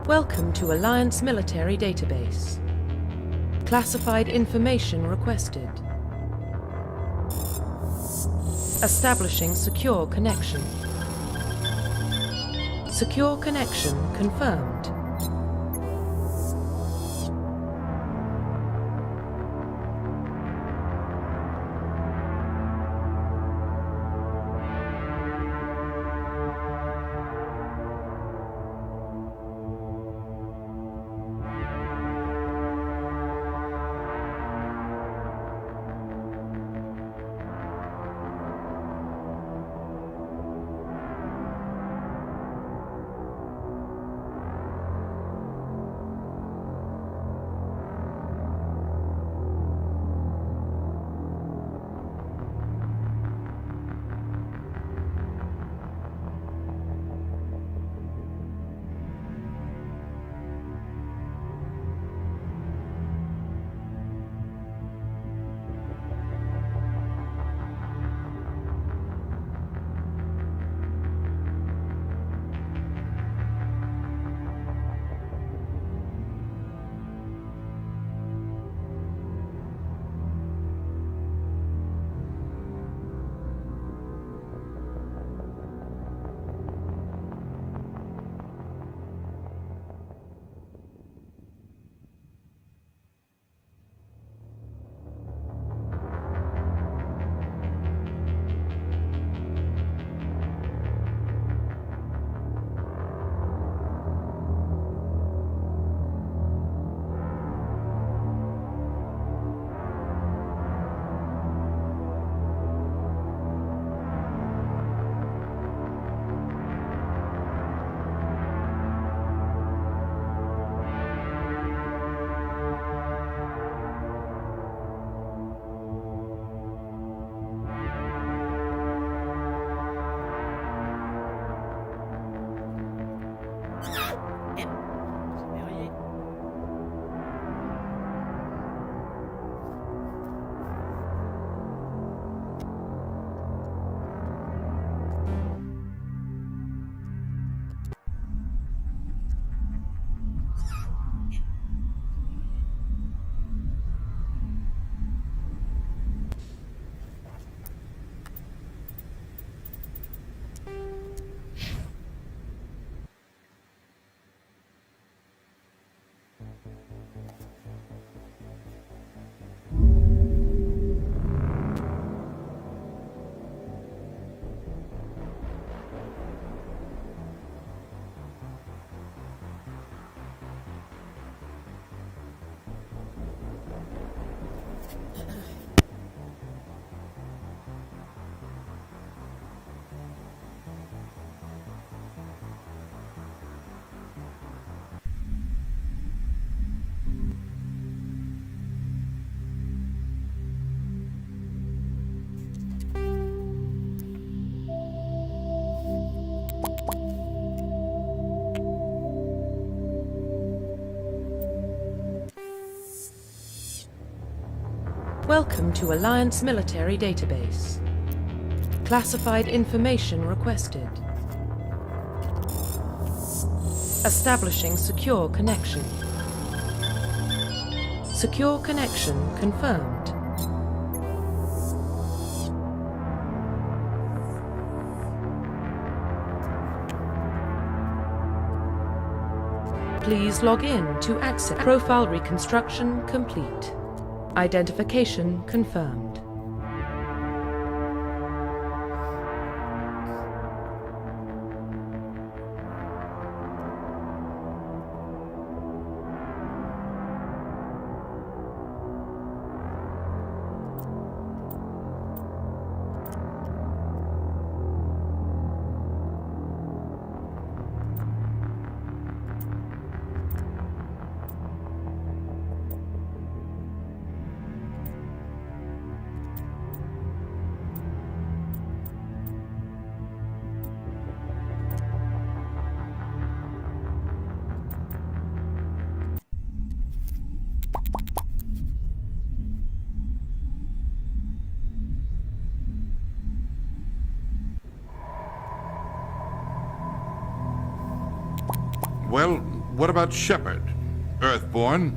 Welcome to Alliance Military Database. Classified information requested. Establishing secure connection. Secure connection confirmed. Welcome to Alliance Military Database. Classified information requested. Establishing secure connection. Secure connection confirmed. Please log in to access. Profile reconstruction complete. Identification confirmed. Well, What about Shepard? Earthborn,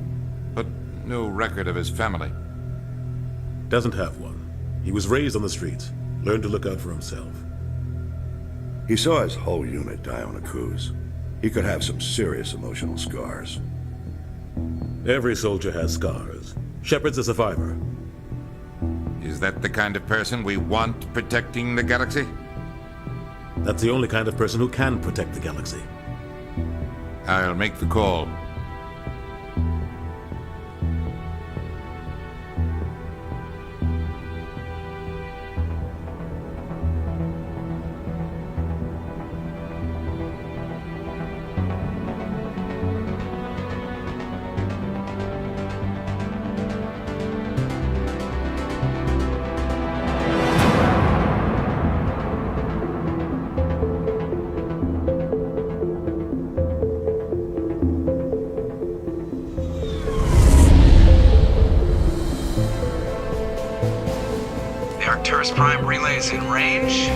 but no record of his family. Doesn't have one. He was raised on the streets, learned to look out for himself. He saw his whole unit die on a cruise. He could have some serious emotional scars. Every soldier has scars. Shepard's a survivor. Is that the kind of person we want protecting the galaxy? That's the only kind of person who can protect the galaxy. I'll make the call. Arcturus Prime relays in range.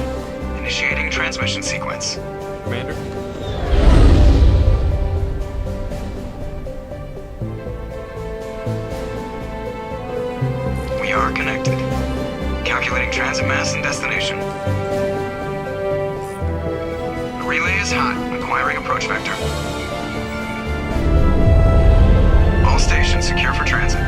Initiating transmission sequence. Commander? We are connected. Calculating transit mass and destination. The relay is hot. Acquiring approach vector. All stations secure for transit.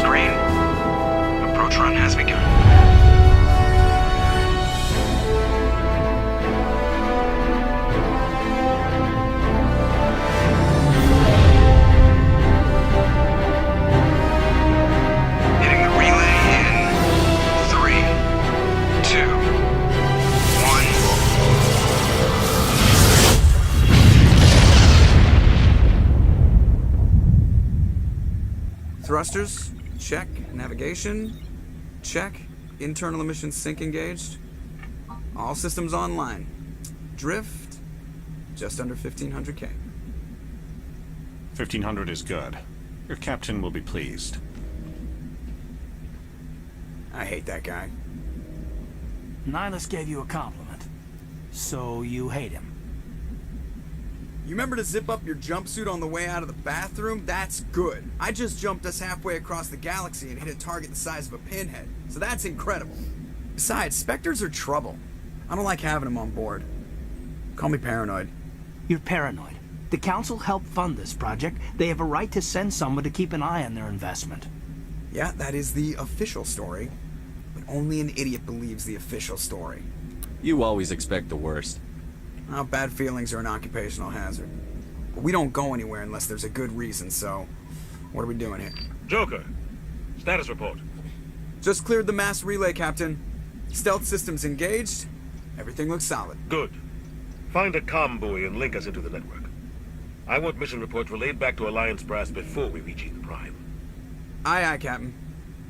Green. Approach run has begun. Hitting the relay in 3, 2, 1. Thrusters. Check. Navigation. Check. Internal emissions sync engaged. All systems online. Drift. Just under 1500K. 1500 is good. Your captain will be pleased. I hate that guy. Nihilus gave you a compliment. So you hate him. You remember to zip up your jumpsuit on the way out of the bathroom? That's good. I just jumped us halfway across the galaxy and hit a target the size of a pinhead. So that's incredible. Besides, Spectres are trouble. I don't like having them on board. Call me paranoid. You're paranoid. The Council helped fund this project. They have a right to send someone to keep an eye on their investment. Yeah, that is the official story. But only an idiot believes the official story. You always expect the worst. Well, bad feelings are an occupational hazard. But we don't go anywhere unless there's a good reason, so... What are we doing here? Joker, status report. Just cleared the mass relay, Captain. Stealth systems engaged. Everything looks solid. Good. Find a comm buoy and link us into the network. I want mission reports relayed back to Alliance Brass before we reach Eden Prime. Aye, aye, Captain.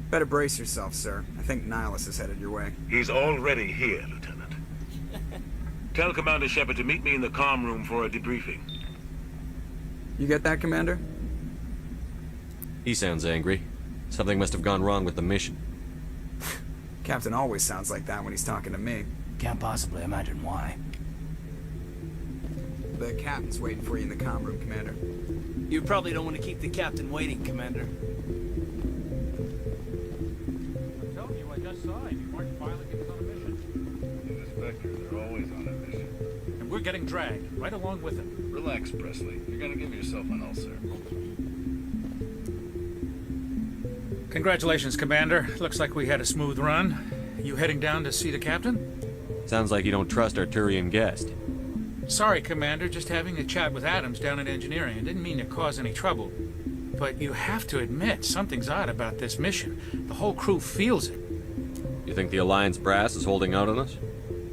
Better brace yourself, sir. I think Nihilus is headed your way. He's already here, Lieutenant. Tell Commander Shepard to meet me in the comm room for a debriefing. You get that, Commander? He sounds angry. Something must have gone wrong with the mission. Captain always sounds like that when he's talking to me. Can't possibly imagine why. The captain's waiting for you in the comm room, Commander. You probably don't want to keep the captain waiting, Commander. I'm telling you, I just saw him. He marched violently he was on a mission. The Spectres are always on a mission. And we're getting dragged, right along with him. Relax, Presley. You're gonna give yourself an ulcer. Congratulations, Commander. Looks like we had a smooth run. You heading down to see the captain? Sounds like you don't trust our Turian guest. Sorry, Commander. Just having a chat with Adams down at engineering. I didn't mean to cause any trouble. But you have to admit, something's odd about this mission. The whole crew feels it. You think the Alliance brass is holding out on us?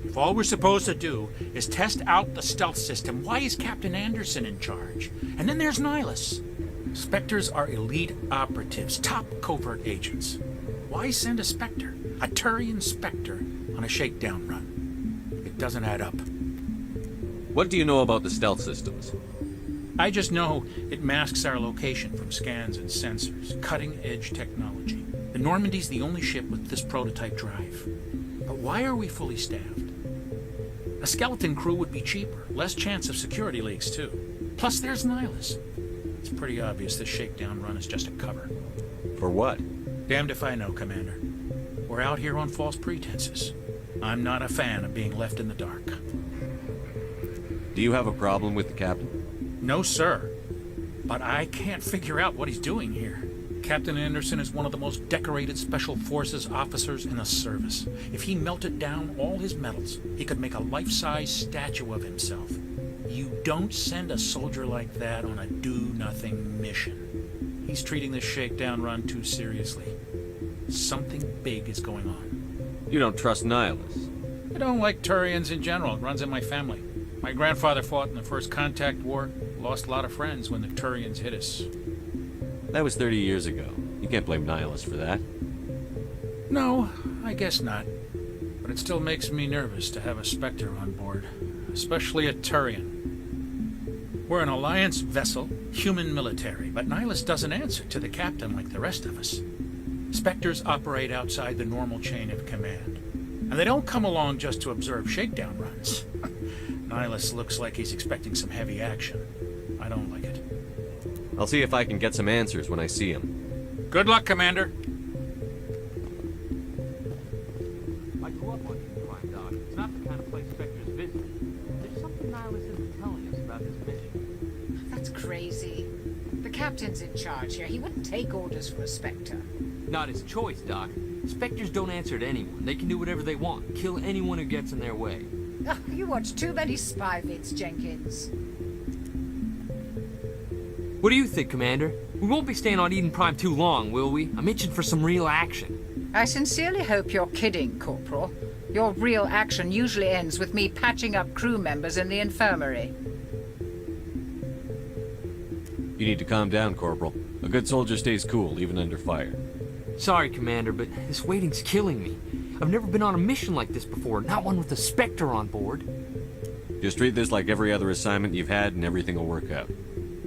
If all we're supposed to do is test out the stealth system, why is Captain Anderson in charge? And then there's Nihilus. Spectres are elite operatives, top covert agents. Why send a Spectre, a Turian Spectre, on a shakedown run? It doesn't add up. What do you know about the stealth systems? I just know it masks our location from scans and sensors. Cutting-edge technology. The Normandy's the only ship with this prototype drive. But why are we fully staffed? A skeleton crew would be cheaper, less chance of security leaks too. Plus there's Nihilus. It's pretty obvious this shakedown run is just a cover. For what? Damned if I know, Commander. We're out here on false pretenses. I'm not a fan of being left in the dark. Do you have a problem with the captain? No, sir. But I can't figure out what he's doing here. Captain Anderson is one of the most decorated Special Forces officers in the service. If he melted down all his medals, he could make a life-size statue of himself. You don't send a soldier like that on a do-nothing mission. He's treating this shakedown run too seriously. Something big is going on. You don't trust Nihilus? I don't like Turians in general. It runs in my family. My grandfather fought in the First Contact War, lost a lot of friends when the Turians hit us. That was 30 years ago. You can't blame Nihilus for that. No, I guess not. But it still makes me nervous to have a Spectre on board, especially a Turian. We're an Alliance vessel, human military, but Nihilus doesn't answer to the captain like the rest of us. Spectres operate outside the normal chain of command, and they don't come along just to observe shakedown runs. Nihilus looks like he's expecting some heavy action. I don't like it. I'll see if I can get some answers when I see him. Good luck, Commander. I grew up on Prime, Doc. It's not the kind of place Spectres visit. There's something Nihilus isn't telling us about this mission. That's crazy. The captain's in charge here. He wouldn't take orders from a Spectre. Not his choice, Doc. Spectres don't answer to anyone. They can do whatever they want. Kill anyone who gets in their way. Oh, you watch too many spy vids, Jenkins. What do you think, Commander? We won't be staying on Eden Prime too long, will we? I'm itching for some real action. I sincerely hope you're kidding, Corporal. Your real action usually ends with me patching up crew members in the infirmary. You need to calm down, Corporal. A good soldier stays cool, even under fire. Sorry, Commander, but this waiting's killing me. I've never been on a mission like this before, not one with a Spectre on board. Just treat this like every other assignment you've had and everything will work out.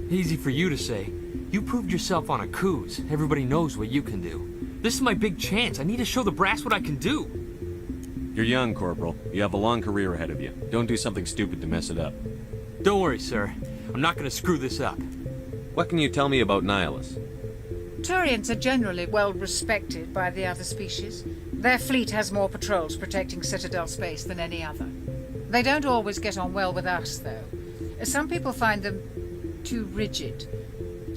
Easy for you to say. You proved yourself on a cruise. Everybody knows what you can do. This is my big chance. I need to show the brass what I can do. You're young, Corporal. You have a long career ahead of you. Don't do something stupid to mess it up. Don't worry, sir. I'm not gonna screw this up. What can you tell me about Nihilus? Turians are generally well respected by the other species. Their fleet has more patrols protecting Citadel space than any other. They don't always get on well with us, though. Some people find them too rigid.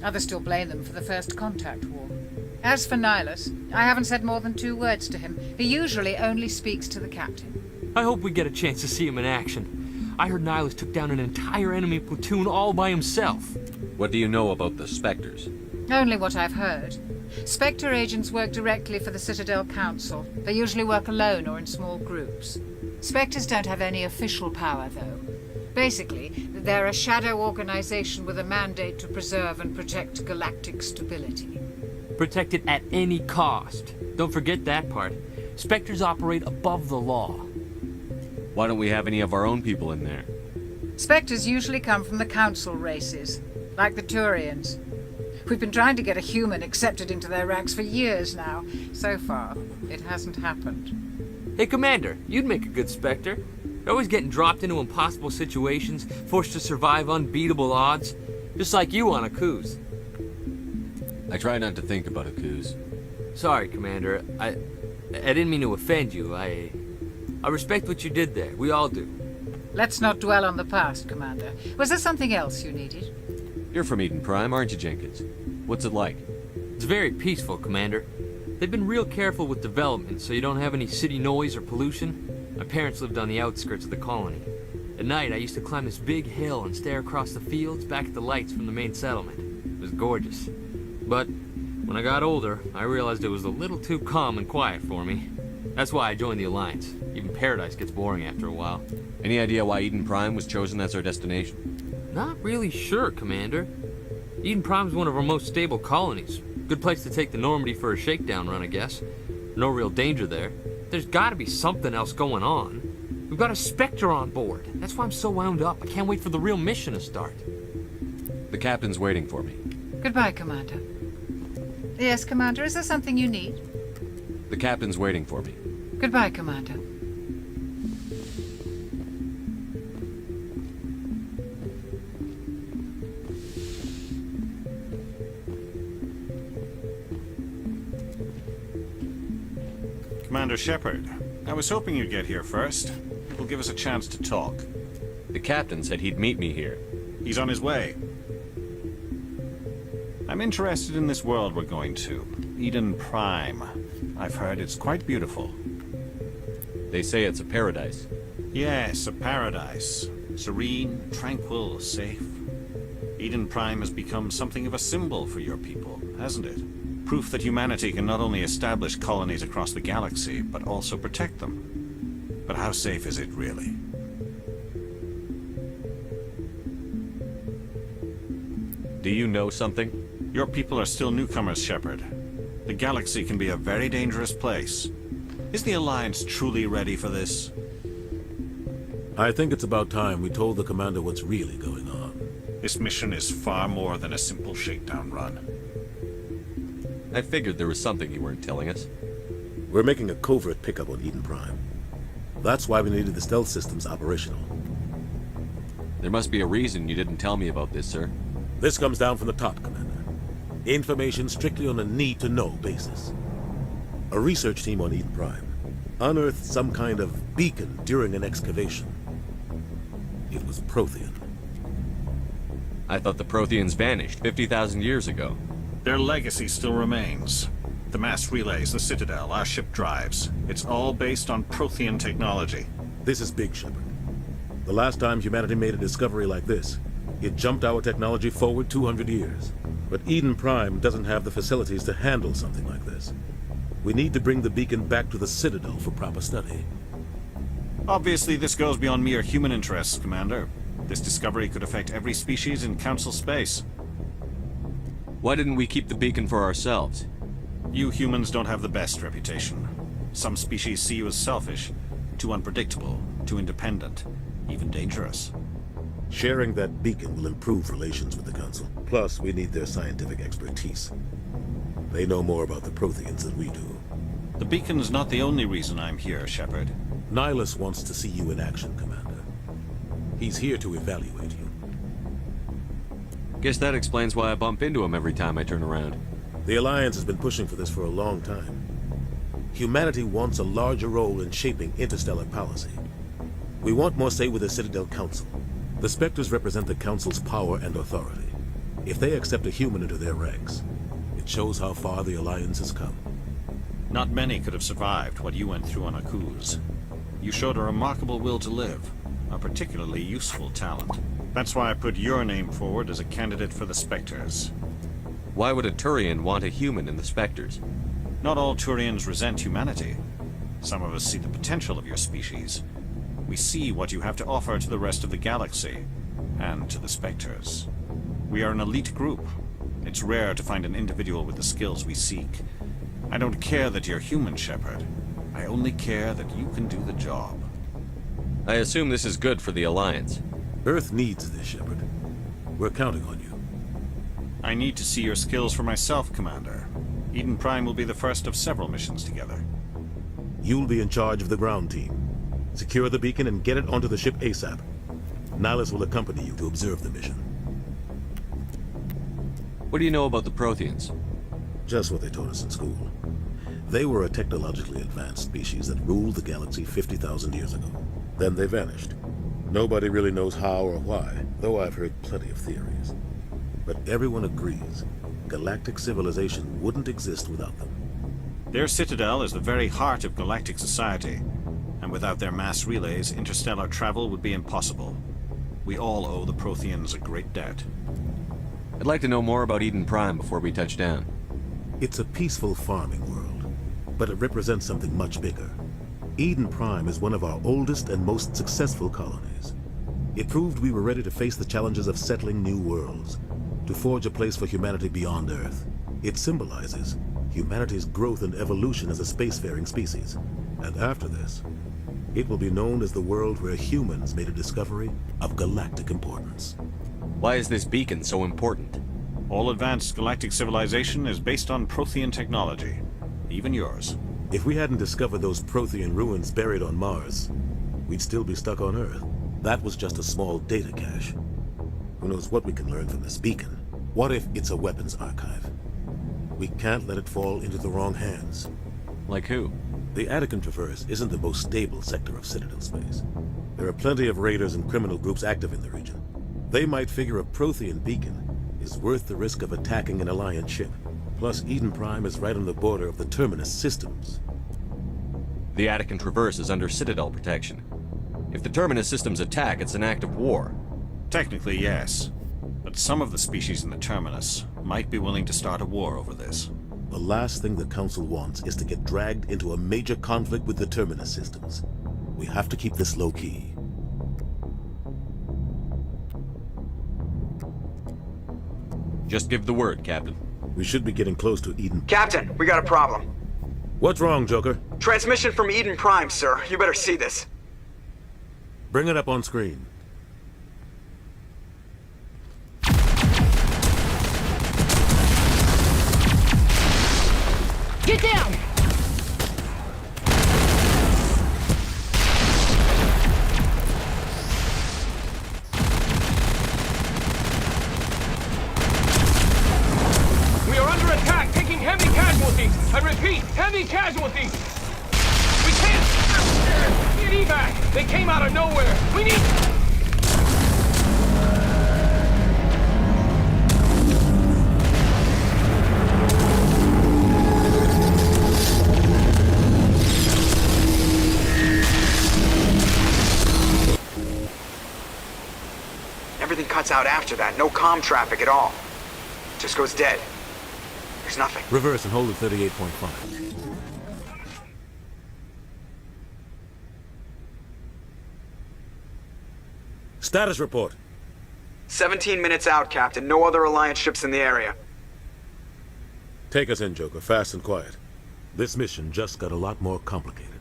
Others still blame them for the First Contact War. As for Nihilus, I haven't said more than 2 words to him. He usually only speaks to the captain. I hope we get a chance to see him in action. I heard Nihilus took down an entire enemy platoon all by himself. What do you know about the Spectres? Only what I've heard. Spectre agents work directly for the Citadel Council. They usually work alone or in small groups. Spectres don't have any official power, though. Basically, they're a shadow organization with a mandate to preserve and protect galactic stability. Protect it at any cost. Don't forget that part. Spectres operate above the law. Why don't we have any of our own people in there? Spectres usually come from the Council races, like the Turians. We've been trying to get a human accepted into their ranks for years now. So far, it hasn't happened. Hey, Commander, you'd make a good Spectre. You're always getting dropped into impossible situations, forced to survive unbeatable odds. Just like you on a cruise. I try not to think about a cruise. Sorry, Commander. I didn't mean to offend you. I respect what you did there. We all do. Let's not dwell on the past, Commander. Was there something else you needed? You're from Eden Prime, aren't you, Jenkins? What's it like? It's very peaceful, Commander. They've been real careful with development, so you don't have any city noise or pollution. My parents lived on the outskirts of the colony. At night, I used to climb this big hill and stare across the fields back at the lights from the main settlement. It was gorgeous. But when I got older, I realized it was a little too calm and quiet for me. That's why I joined the Alliance. Even Paradise gets boring after a while. Any idea why Eden Prime was chosen as our destination? Not really sure, Commander. Eden Prime's one of our most stable colonies. Good place to take the Normandy for a shakedown run, I guess. No real danger there. There's gotta be something else going on. We've got a Spectre on board. That's why I'm so wound up. I can't wait for the real mission to start. The captain's waiting for me. Goodbye, Commander. Yes, Commander, is there something you need? The captain's waiting for me. Goodbye, Commander. Commander Shepard, I was hoping you'd get here first. It will give us a chance to talk. The captain said he'd meet me here. He's on his way. I'm interested in this world we're going to. Eden Prime. I've heard it's quite beautiful. They say it's a paradise. Yes, a paradise. Serene, tranquil, safe. Eden Prime has become something of a symbol for your people, hasn't it? Proof that humanity can not only establish colonies across the galaxy, but also protect them. But how safe is it, really? Do you know something? Your people are still newcomers, Shepard. The galaxy can be a very dangerous place. Is the Alliance truly ready for this? I think it's about time we told the commander what's really going on. This mission is far more than a simple shakedown run. I figured there was something you weren't telling us. We're making a covert pickup on Eden Prime. That's why we needed the stealth systems operational. There must be a reason you didn't tell me about this, sir. This comes down from the top, Commander. Information strictly on a need-to-know basis. A research team on Eden Prime unearthed some kind of beacon during an excavation. It was Prothean. I thought the Protheans vanished 50,000 years ago. Their legacy still remains. The mass relays, the Citadel, our ship drives. It's all based on Prothean technology. This is big, Shepard. The last time humanity made a discovery like this, it jumped our technology forward 200 years. But Eden Prime doesn't have the facilities to handle something like this. We need to bring the beacon back to the Citadel for proper study. Obviously, this goes beyond mere human interests, Commander. This discovery could affect every species in Council space. Why didn't we keep the beacon for ourselves? You humans don't have the best reputation. Some species see you as selfish, too unpredictable, too independent, even dangerous. Sharing that beacon will improve relations with the Council. Plus, we need their scientific expertise. They know more about the Protheans than we do. The beacon's not the only reason I'm here, Shepard. Nihilus wants to see you in action, Commander. He's here to evaluate you. Guess that explains why I bump into him every time I turn around. The Alliance has been pushing for this for a long time. Humanity wants a larger role in shaping interstellar policy. We want more say with the Citadel Council. The Spectres represent the Council's power and authority. If they accept a human into their ranks, it shows how far the Alliance has come. Not many could have survived what you went through on Akuz. You showed a remarkable will to live, a particularly useful talent. That's why I put your name forward as a candidate for the Spectres. Why would a Turian want a human in the Spectres? Not all Turians resent humanity. Some of us see the potential of your species. We see what you have to offer to the rest of the galaxy, and to the Spectres. We are an elite group. It's rare to find an individual with the skills we seek. I don't care that you're human, Shepard. I only care that you can do the job. I assume this is good for the Alliance. Earth needs this, Shepard. We're counting on you. I need to see your skills for myself, Commander. Eden Prime will be the first of several missions together. You'll be in charge of the ground team. Secure the beacon and get it onto the ship ASAP. Nihilus will accompany you to observe the mission. What do you know about the Protheans? Just what they taught us in school. They were a technologically advanced species that ruled the galaxy 50,000 years ago. Then they vanished. Nobody really knows how or why, though I've heard plenty of theories. But everyone agrees, galactic civilization wouldn't exist without them. Their citadel is the very heart of galactic society, and without their mass relays, interstellar travel would be impossible. We all owe the Protheans a great debt. I'd like to know more about Eden Prime before we touch down. It's a peaceful farming world, but it represents something much bigger. Eden Prime is one of our oldest and most successful colonies. It proved we were ready to face the challenges of settling new worlds, to forge a place for humanity beyond Earth. It symbolizes humanity's growth and evolution as a spacefaring species. And after this, it will be known as the world where humans made a discovery of galactic importance. Why is this beacon so important? All advanced galactic civilization is based on Prothean technology. Even yours. If we hadn't discovered those Prothean ruins buried on Mars, we'd still be stuck on Earth. That was just a small data cache. Who knows what we can learn from this beacon? What if it's a weapons archive? We can't let it fall into the wrong hands. Like who? The Attican Traverse isn't the most stable sector of Citadel space. There are plenty of raiders and criminal groups active in the region. They might figure a Prothean beacon is worth the risk of attacking an Alliance ship. Plus, Eden Prime is right on the border of the Terminus systems. The Attican Traverse is under Citadel protection. If the Terminus systems attack, it's an act of war. Technically, yes. But some of the species in the Terminus might be willing to start a war over this. The last thing the Council wants is to get dragged into a major conflict with the Terminus systems. We have to keep this low-key. Just give the word, Captain. We should be getting close to Eden. Captain, we got a problem. What's wrong, Joker? Transmission from Eden Prime, sir. You better see this. Bring it up on screen. Get down! We are under attack, taking heavy casualties. I repeat, heavy casualties. We can't get evac. They came out of nowhere. We need... Everything cuts out after that. No comm traffic at all. Just goes dead. There's nothing. Reverse and hold at 38.5. Status report. 17 minutes out, Captain. No other Alliance ships in the area. Take us in, Joker, fast and quiet. This mission just got a lot more complicated.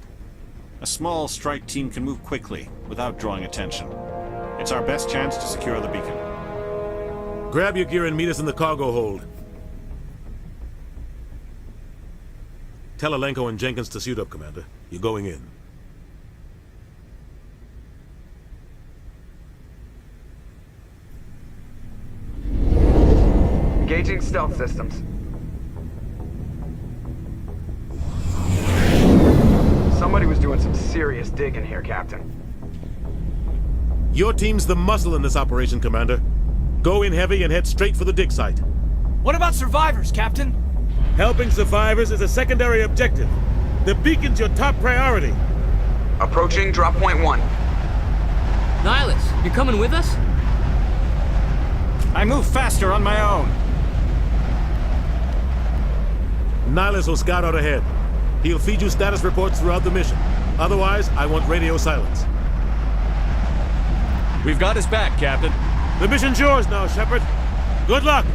A small strike team can move quickly, without drawing attention. It's our best chance to secure the beacon. Grab your gear and meet us in the cargo hold. Tell Alenko and Jenkins to suit up, Commander. You're going in. Engaging stealth systems. Somebody was doing some serious digging here, Captain. Your team's the muscle in this operation, Commander. Go in heavy and head straight for the dig site. What about survivors, Captain? Helping survivors is a secondary objective. The beacon's your top priority. Approaching drop point 1. Nihilus, you coming with us? I move faster on my own. Nihilus will scout out ahead. He'll feed you status reports throughout the mission. Otherwise, I want radio silence. We've got his back, Captain. The mission's yours now, Shepard. Good luck!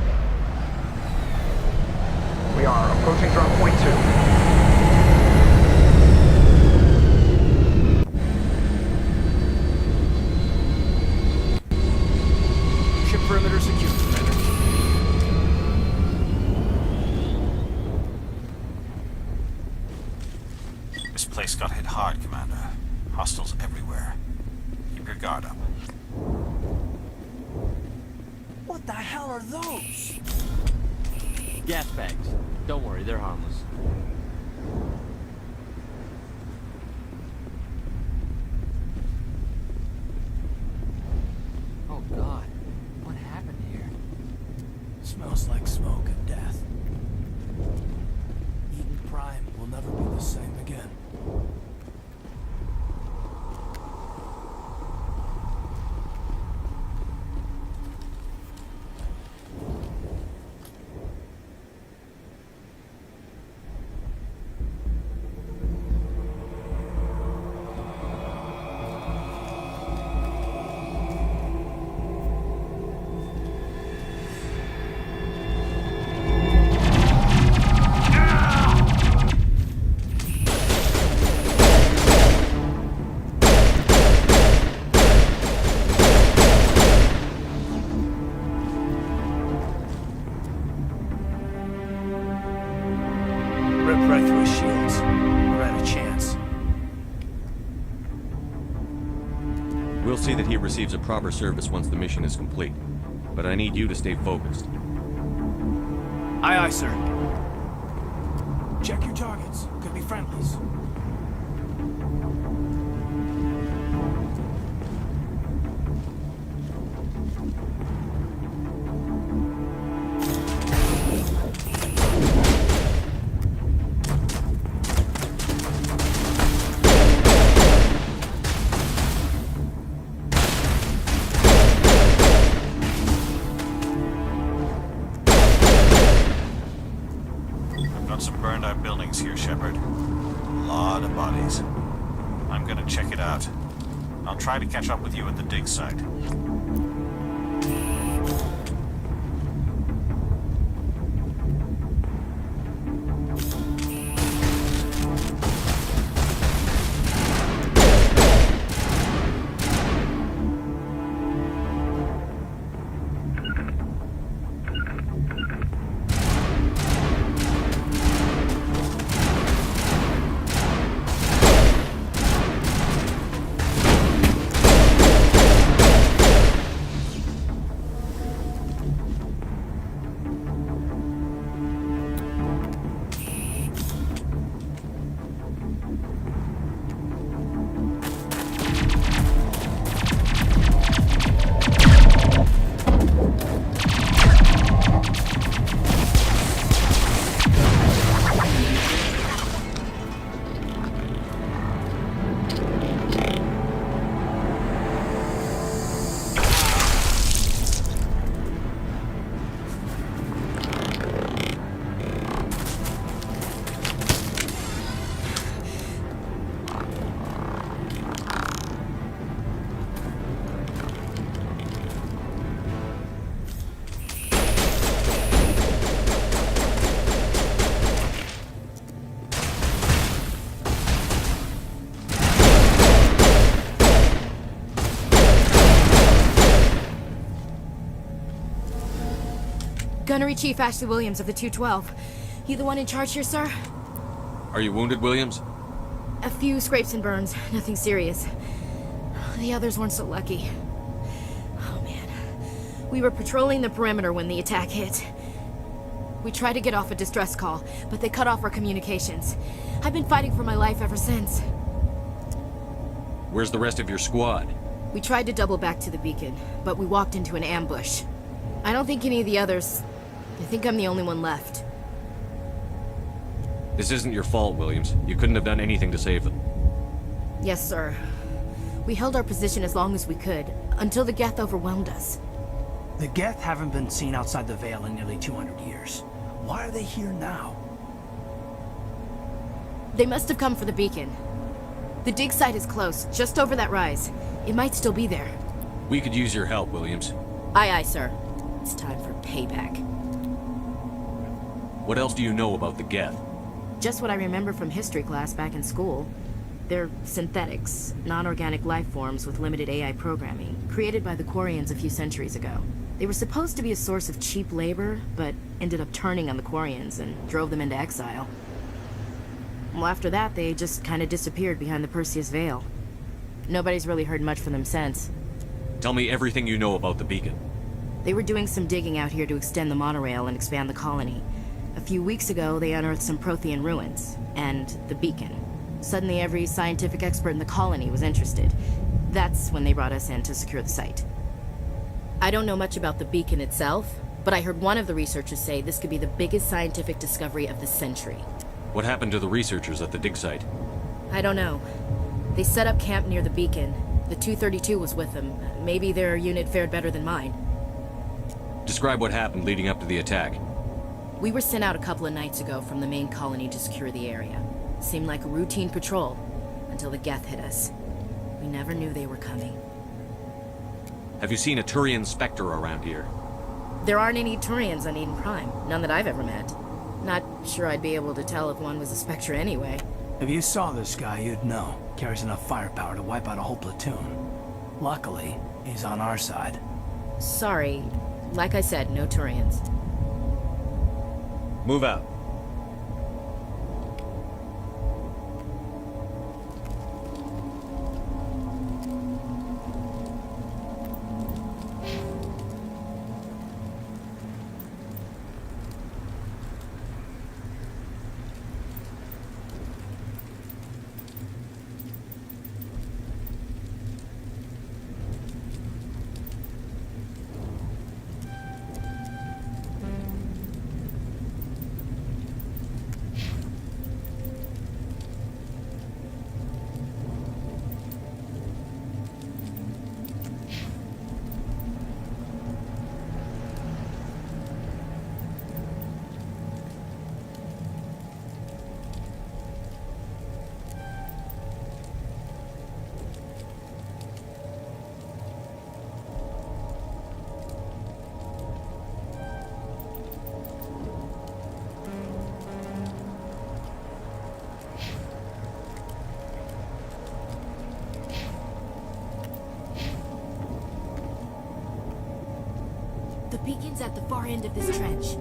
We are approaching drop point 2. Ship perimeter secure, Commander. This place got hit hard, Commander. Hostiles everywhere. Keep your guard up. What the hell are those? Gas bags. Don't worry, they're harmless. Oh God, what happened here? Smells like smoke and death. Eden Prime will never be the same again. Right through his shields. We're at a chance. We'll see that he receives a proper service once the mission is complete. But I need you to stay focused. Aye, aye, sir. Check your targets. Could be friendlies. Got some burned out buildings here, Shepard. A lot of bodies. I'm gonna check it out. I'll try to catch up with you at the dig site. Gunnery Chief Ashley Williams of the 212. You the one in charge here, sir? Are you wounded, Williams? A few scrapes and burns, nothing serious. The others weren't so lucky. Oh man. We were patrolling the perimeter when the attack hit. We tried to get off a distress call, but they cut off our communications. I've been fighting for my life ever since. Where's the rest of your squad? We tried to double back to the beacon, but we walked into an ambush. I don't think any of the others... I think I'm the only one left. This isn't your fault, Williams. You couldn't have done anything to save them. Yes, sir. We held our position as long as we could, until the Geth overwhelmed us. The Geth haven't been seen outside the Veil in nearly 200 years. Why are they here now? They must have come for the beacon. The dig site is close, just over that rise. It might still be there. We could use your help, Williams. Aye, aye, sir. It's time for payback. What else do you know about the Geth? Just what I remember from history class back in school. They're synthetics, non-organic life forms with limited AI programming, created by the Quarians a few centuries ago. They were supposed to be a source of cheap labor, but ended up turning on the Quarians and drove them into exile. Well, after that, they just kind of disappeared behind the Perseus Veil. Nobody's really heard much from them since. Tell me everything you know about the beacon. They were doing some digging out here to extend the monorail and expand the colony. A few weeks ago, they unearthed some Prothean ruins, and the beacon. Suddenly, every scientific expert in the colony was interested. That's when they brought us in to secure the site. I don't know much about the beacon itself, but I heard one of the researchers say this could be the biggest scientific discovery of the century. What happened to the researchers at the dig site? I don't know. They set up camp near the beacon. The 232 was with them. Maybe their unit fared better than mine. Describe what happened leading up to the attack. We were sent out a couple of nights ago from the main colony to secure the area. Seemed like a routine patrol, until the Geth hit us. We never knew they were coming. Have you seen a Turian Spectre around here? There aren't any Turians on Eden Prime, none that I've ever met. Not sure I'd be able to tell if one was a Spectre anyway. If you saw this guy, you'd know. Carries enough firepower to wipe out a whole platoon. Luckily, he's on our side. Sorry. Like I said, no Turians. Move out. at the far end of this trench.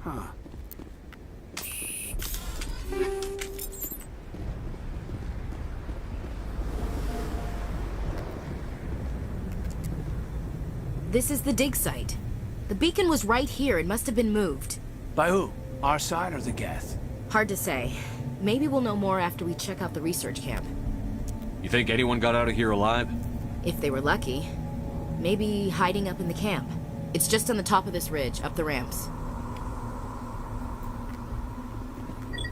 Huh. This is the dig site. The beacon was right here. It must have been moved. By who? Our side or the Geth? Hard to say. Maybe we'll know more after we check out the research camp. You think anyone got out of here alive? If they were lucky. Maybe hiding up in the camp. It's just on the top of this ridge, up the ramps.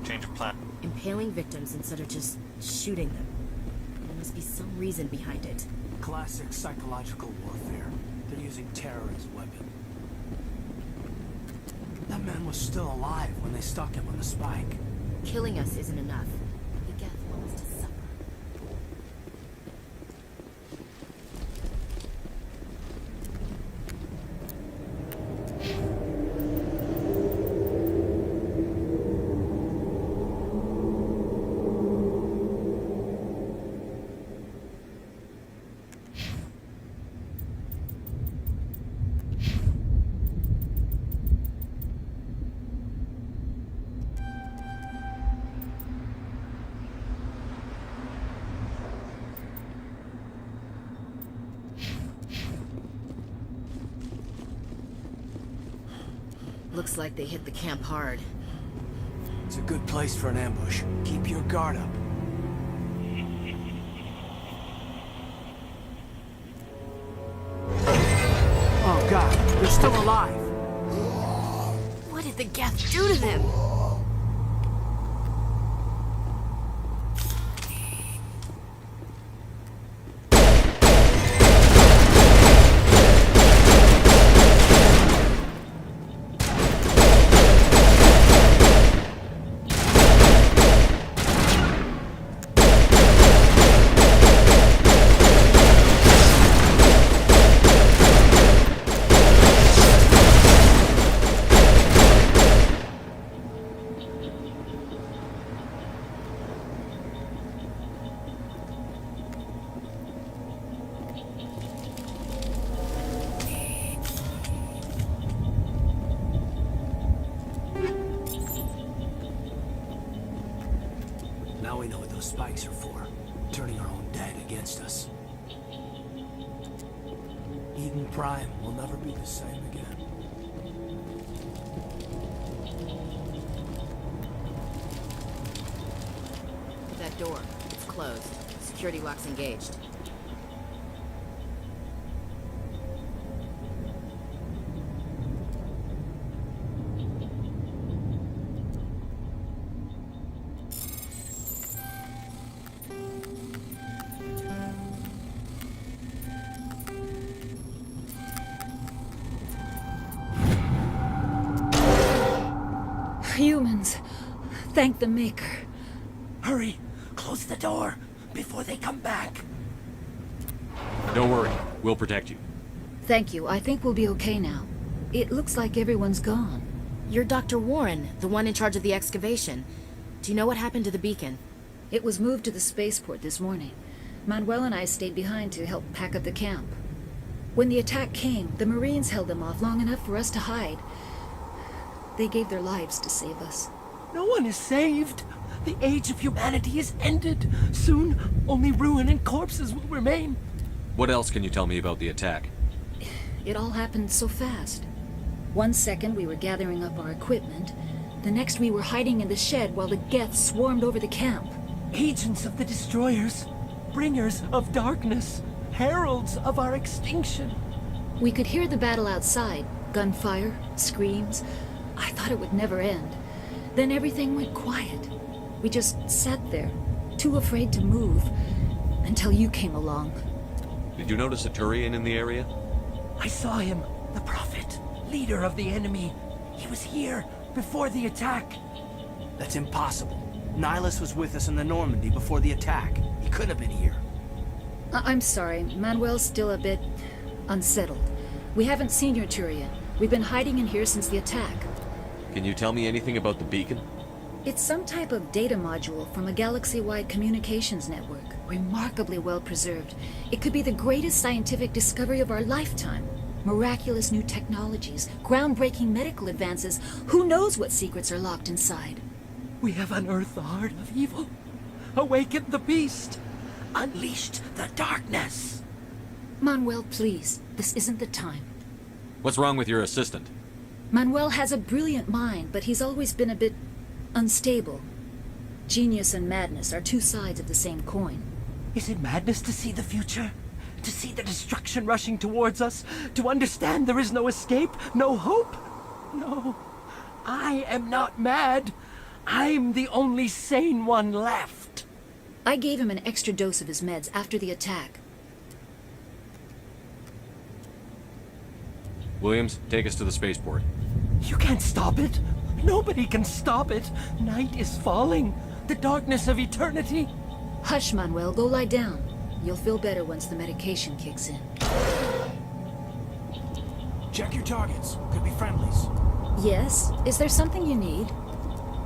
Change of plan. Impaling victims instead of just shooting them. There must be some reason behind it. Classic psychological warfare. They're using terror as a weapon. That man was still alive when they stuck him on the spike. Killing us isn't enough. The Geth want us to suffer. Looks like they hit the camp hard. It's a good place for an ambush. Keep your guard up. Oh god, they're still alive! What did the Geth do to them? we know what those spikes are for. Turning our own dead against us. Eden Prime will never be the same again. That door. It's closed. Security lock's engaged. Humans. Thank the Maker. Hurry! Close the door before they come back. Don't worry. We'll protect you. Thank you. I think we'll be okay now. It looks like everyone's gone. You're Dr. Warren, the one in charge of the excavation. Do you know what happened to the beacon? It was moved to the spaceport this morning. Manuel and I stayed behind to help pack up the camp. When the attack came, the Marines held them off long enough for us to hide. They gave their lives to save us. No one is saved. The age of humanity is ended. Soon, only ruin and corpses will remain. What else can you tell me about the attack? It all happened so fast. 1 second we were gathering up our equipment. The next we were hiding in the shed while the Geth swarmed over the camp. Agents of the Destroyers. Bringers of darkness. Heralds of our extinction. We could hear the battle outside. Gunfire, screams. I thought it would never end. Then everything went quiet. We just sat there, too afraid to move, until you came along. Did you notice a Turian in the area? I saw him, the Prophet, leader of the enemy. He was here before the attack. That's impossible. Nihilus was with us in the Normandy before the attack. He couldn't have been here. I'm sorry, Manuel's still a bit unsettled. We haven't seen your Turian. We've been hiding in here since the attack. Can you tell me anything about the beacon? It's some type of data module from a galaxy-wide communications network. Remarkably well preserved. It could be the greatest scientific discovery of our lifetime. Miraculous new technologies, groundbreaking medical advances. Who knows what secrets are locked inside? We have unearthed the heart of evil. Awakened the beast. Unleashed the darkness. Manuel, please. This isn't the time. What's wrong with your assistant? Manuel has a brilliant mind, but he's always been a bit unstable. Genius and madness are two sides of the same coin. Is it madness to see the future? To see the destruction rushing towards us? To understand there is no escape? No hope? No. I am not mad. I'm the only sane one left. I gave him an extra dose of his meds after the attack. Williams, take us to the spaceport. You can't stop it. Nobody can stop it. Night is falling. The darkness of eternity. Hush, Manuel. Go lie down. You'll feel better once the medication kicks in. Check your targets. Could be friendlies. Yes? Is there something you need?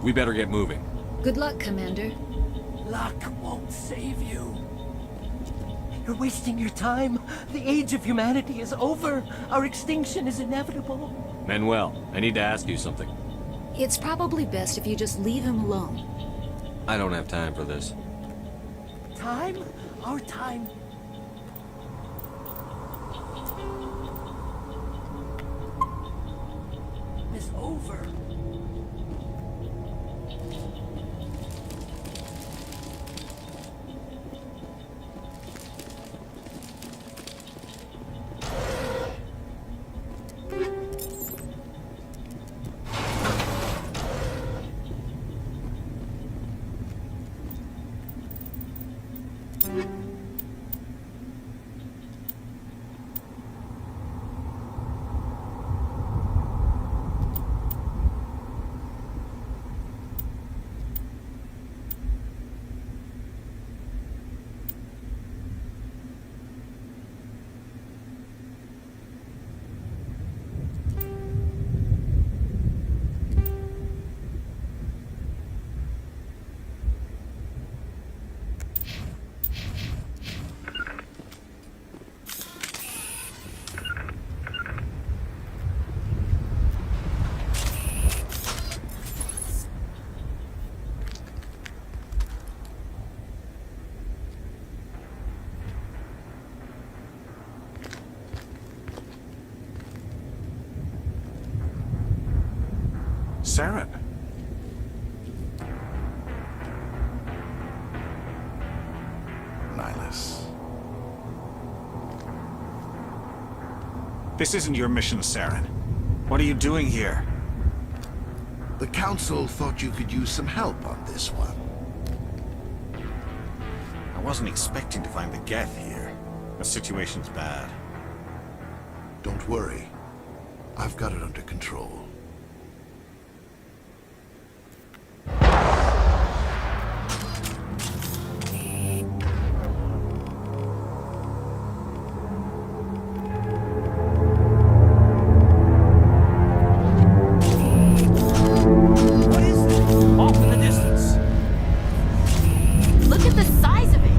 We better get moving. Good luck, Commander. Luck won't save you. You're wasting your time. The age of humanity is over. Our extinction is inevitable. Manuel, I need to ask you something. It's probably best if you just leave him alone. I don't have time for this. Time? Our time. Is over. Saren. Nihilus. This isn't your mission, Saren. What are you doing here? The Council thought you could use some help on this one. I wasn't expecting to find the Geth here. The situation's bad. Don't worry. I've got it under control. Look at the size of it!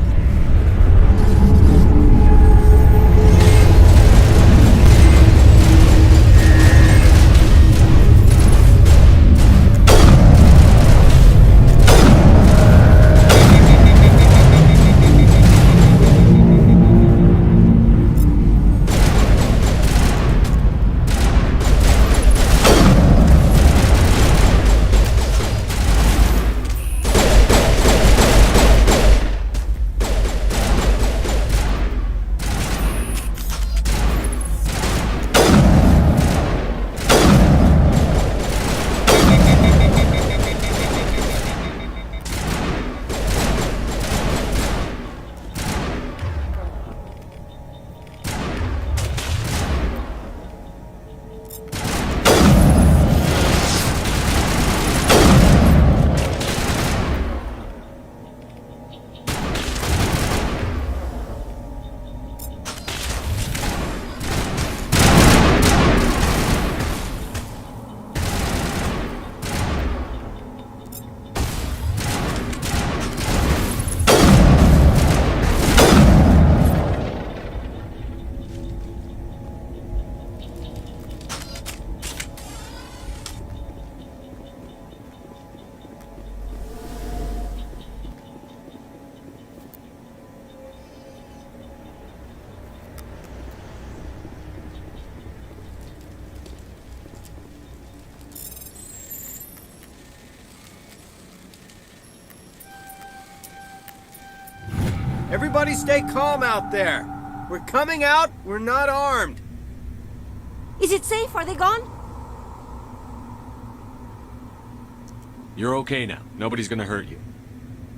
Everybody stay calm out there. We're coming out, we're not armed. Is it safe? Are they gone? You're okay now. Nobody's gonna hurt you.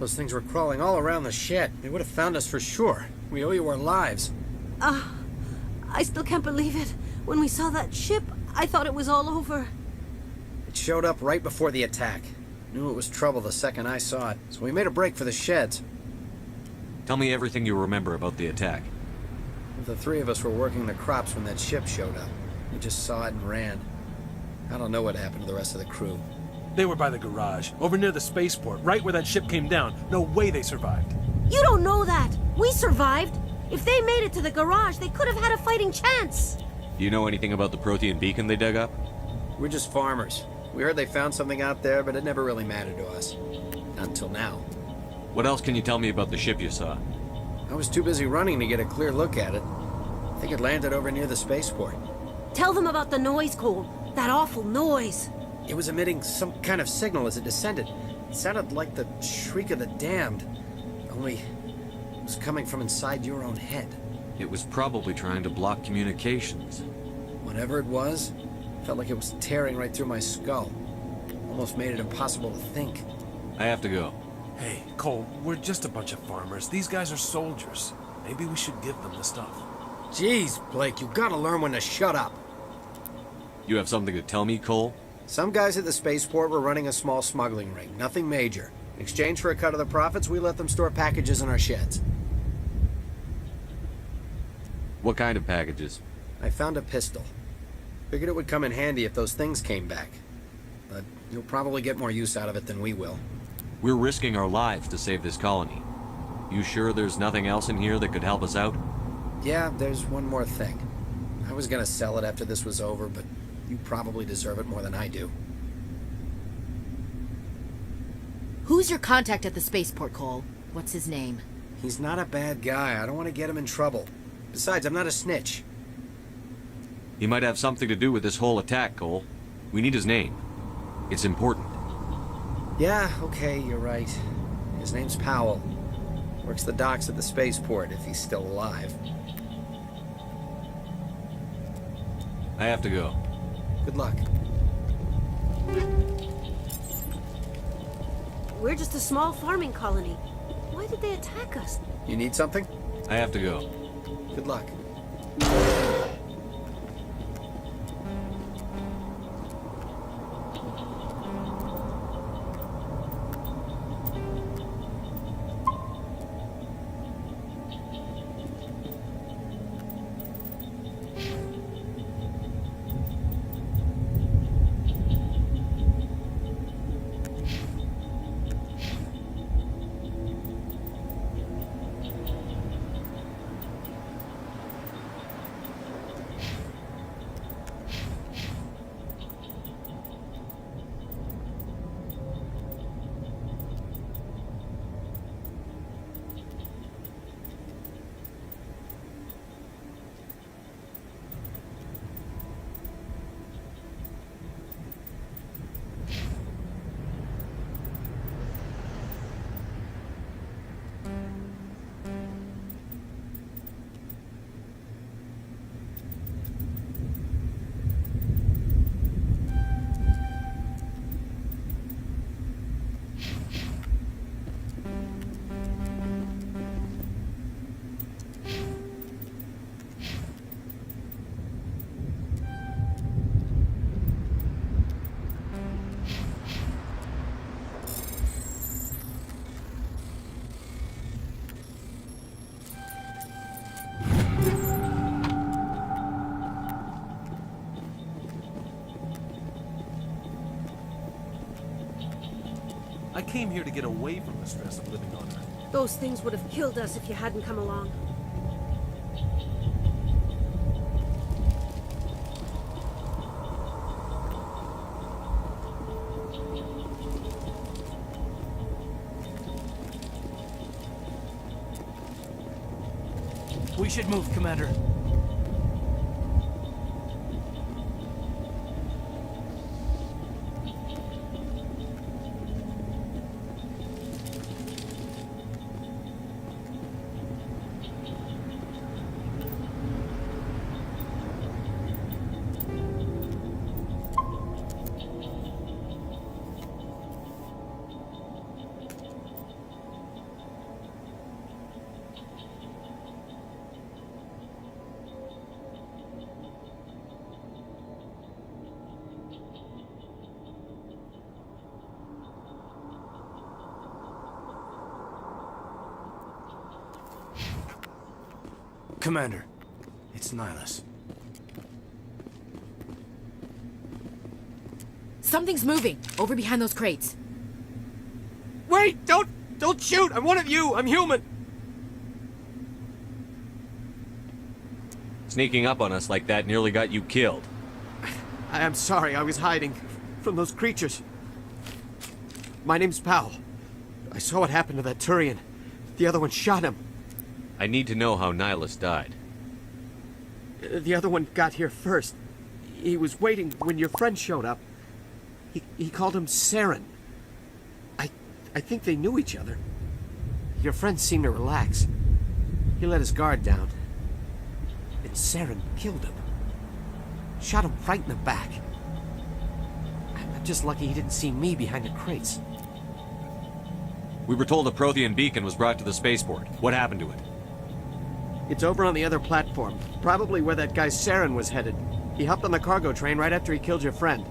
Those things were crawling all around the shed. They would have found us for sure. We owe you our lives. I still can't believe it. When we saw that ship, I thought it was all over. It showed up right before the attack. Knew it was trouble the second I saw it, so we made a break for the sheds. Tell me everything you remember about the attack. The three of us were working the crops when that ship showed up. We just saw it and ran. I don't know what happened to the rest of the crew. They were by the garage, over near the spaceport, right where that ship came down. No way they survived. You don't know that. We survived. If they made it to the garage, they could have had a fighting chance. Do you know anything about the Prothean beacon they dug up? We're just farmers. We heard they found something out there, but it never really mattered to us. Not until now. What else can you tell me about the ship you saw? I was too busy running to get a clear look at it. I think it landed over near the spaceport. Tell them about the noise, Cole. That awful noise. It was emitting some kind of signal as it descended. It sounded like the shriek of the damned. Only it was coming from inside your own head. It was probably trying to block communications. Whatever it was, felt like it was tearing right through my skull. Almost made it impossible to think. I have to go. Hey, Cole, we're just a bunch of farmers. These guys are soldiers. Maybe we should give them the stuff. Jeez, Blake, you gotta learn when to shut up. You have something to tell me, Cole? Some guys at the spaceport were running a small smuggling ring, nothing major. In exchange for a cut of the profits, we let them store packages in our sheds. What kind of packages? I found a pistol. Figured it would come in handy if those things came back. But you'll probably get more use out of it than we will. We're risking our lives to save this colony. You sure there's nothing else in here that could help us out? Yeah, there's one more thing. I was gonna sell it after this was over, but you probably deserve it more than I do. Who's your contact at the spaceport, Cole? What's his name? He's not a bad guy. I don't want to get him in trouble. Besides, I'm not a snitch. He might have something to do with this whole attack, Cole. We need his name. It's important. Yeah, okay, you're right. His name's Powell. Works the docks at the spaceport, if he's still alive. I have to go. Good luck. We're just a small farming colony. Why did they attack us? You need something? I have to go. Good luck. I came here to get away from the stress of living on Earth. Those things would have killed us if you hadn't come along. We should move, Commander. Commander, it's Nihilus. Something's moving, over behind those crates. Wait! Don't shoot! I'm one of you! I'm human! Sneaking up on us like that nearly got you killed. I'm sorry, I was hiding from those creatures. My name's Powell. I saw what happened to that Turian. The other one shot him. I need to know how Nihilus died. The other one got here first. He was waiting when your friend showed up. He called him Saren. I think they knew each other. Your friend seemed to relax. He let his guard down. And Saren killed him. Shot him right in the back. I'm just lucky he didn't see me behind the crates. We were told a Prothean beacon was brought to the spaceport. What happened to it? It's over on the other platform. Probably where that guy Saren was headed. He hopped on the cargo train right after he killed your friend.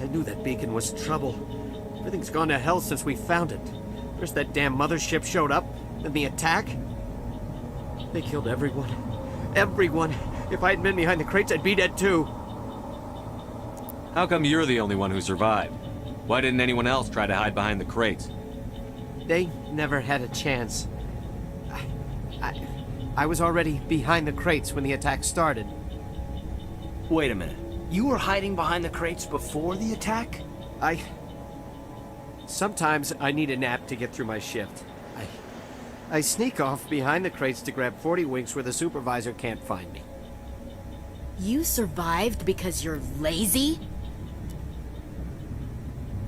I knew that beacon was trouble. Everything's gone to hell since we found it. First that damn mothership showed up, then the attack. They killed everyone. Everyone. If I hadn't been behind the crates, I'd be dead too. How come you're the only one who survived? Why didn't anyone else try to hide behind the crates? They never had a chance. I was already behind the crates when the attack started. Wait a minute. You were hiding behind the crates before the attack? Sometimes I need a nap to get through my shift. I sneak off behind the crates to grab 40 winks where the supervisor can't find me. You survived because you're lazy?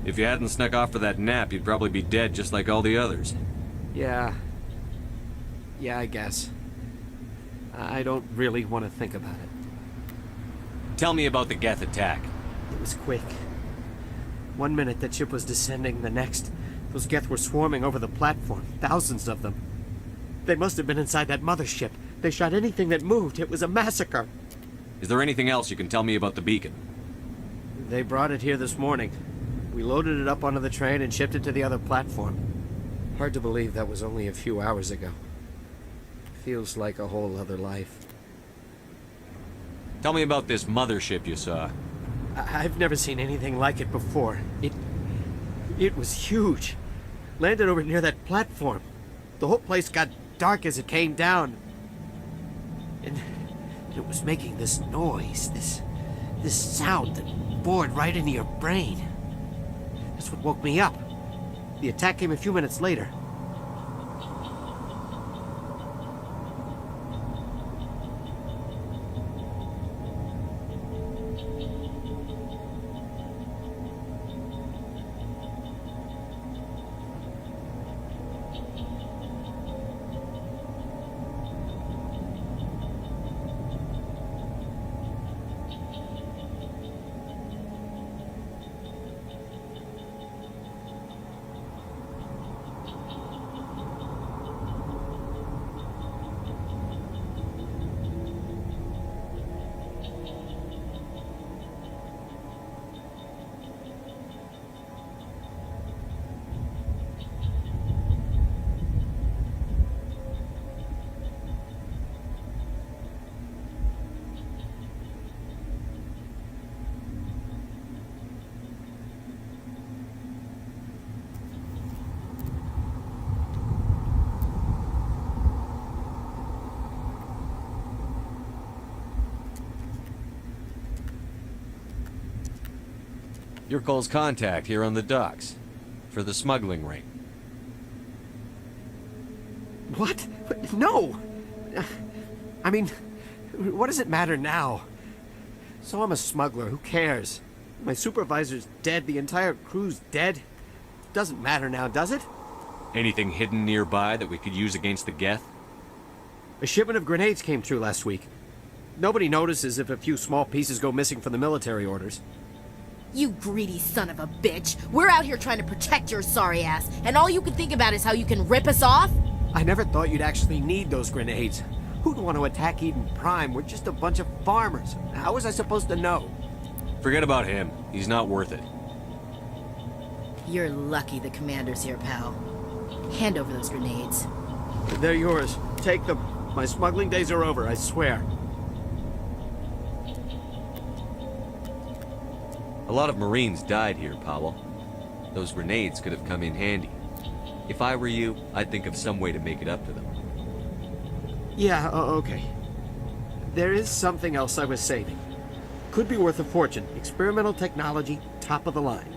If you hadn't snuck off for that nap, you'd probably be dead just like all the others. Yeah. Yeah, I guess. I don't really want to think about it. Tell me about the Geth attack. It was quick. 1 minute the ship was descending, the next, those Geth were swarming over the platform. Thousands of them. They must have been inside that mothership. They shot anything that moved. It was a massacre. Is there anything else you can tell me about the beacon? They brought it here this morning. We loaded it up onto the train and shipped it to the other platform. Hard to believe that was only a few hours ago. Feels like a whole other life. Tell me about this mothership you saw. I've never seen anything like it before. It was huge. Landed over near that platform. The whole place got dark as it came down. And it was making this noise, this sound that bored right into your brain. That's what woke me up. The attack came a few minutes later. Your call's contact here on the docks. For the smuggling ring. What? No! I mean, what does it matter now? So I'm a smuggler, who cares? My supervisor's dead, the entire crew's dead. Doesn't matter now, does it? Anything hidden nearby that we could use against the Geth? A shipment of grenades came through last week. Nobody notices if a few small pieces go missing from the military orders. You greedy son of a bitch. We're out here trying to protect your sorry ass, and all you can think about is how you can rip us off? I never thought you'd actually need those grenades. Who'd want to attack Eden Prime? We're just a bunch of farmers. How was I supposed to know? Forget about him. He's not worth it. You're lucky the commander's here, pal. Hand over those grenades. They're yours. Take them. My smuggling days are over, I swear. A lot of Marines died here, Powell. Those grenades could have come in handy. If I were you, I'd think of some way to make it up to them. Yeah, okay. There is something else I was saving. Could be worth a fortune. Experimental technology, top of the line.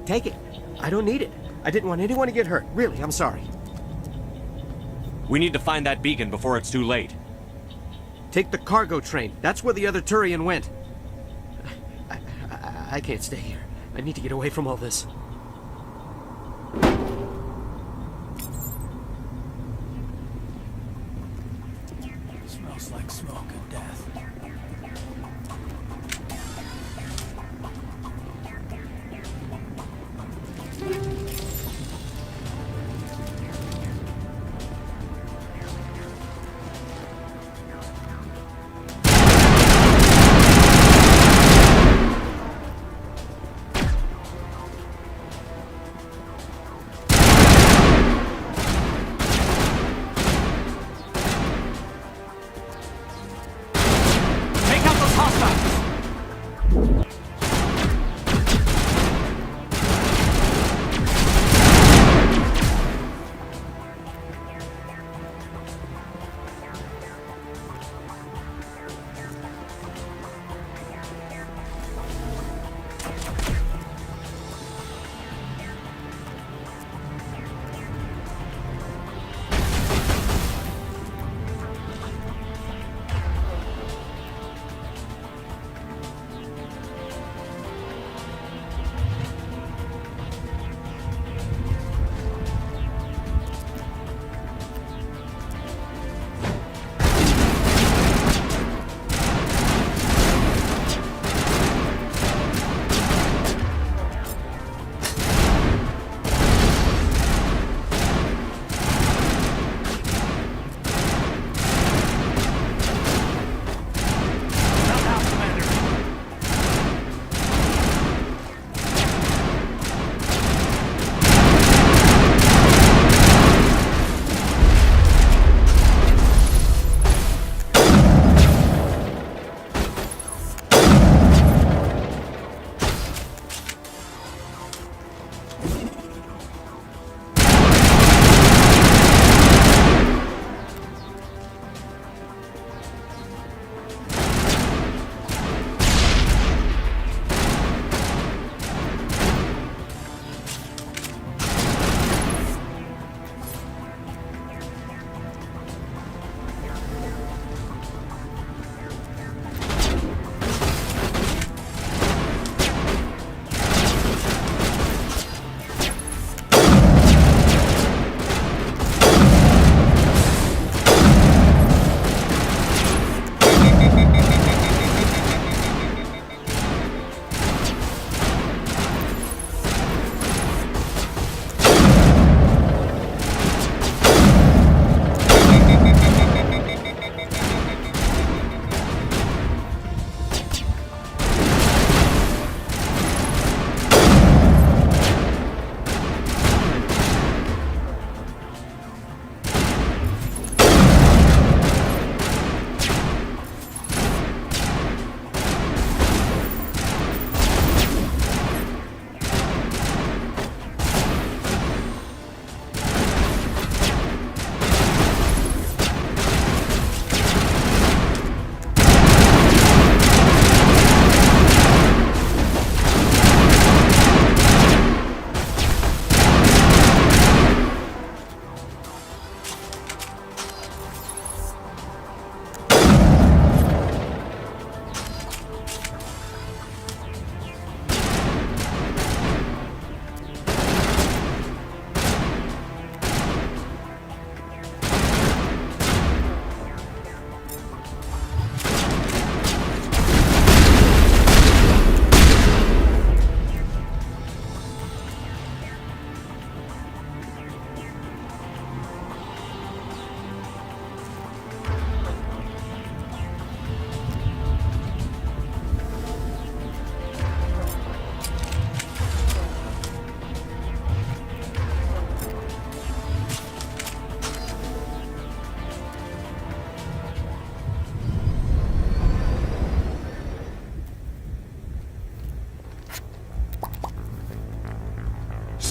Take it. I don't need it. I didn't want anyone to get hurt. Really, I'm sorry. We need to find that beacon before it's too late. Take the cargo train. That's where the other Turian went. I can't stay here. I need to get away from all this. Smells like smoke and death.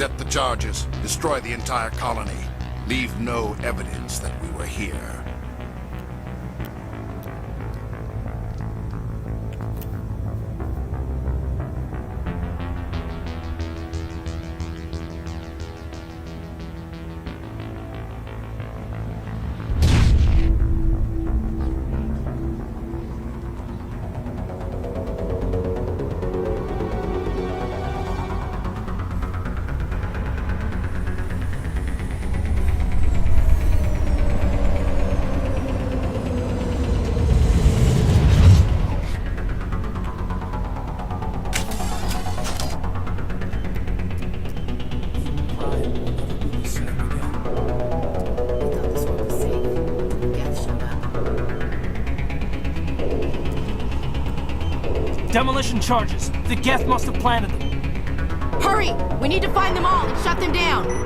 Accept the charges. Destroy the entire colony. Leave no evidence that we were here. Demolition charges. The Geth must have planted them. Hurry! We need to find them all and shut them down!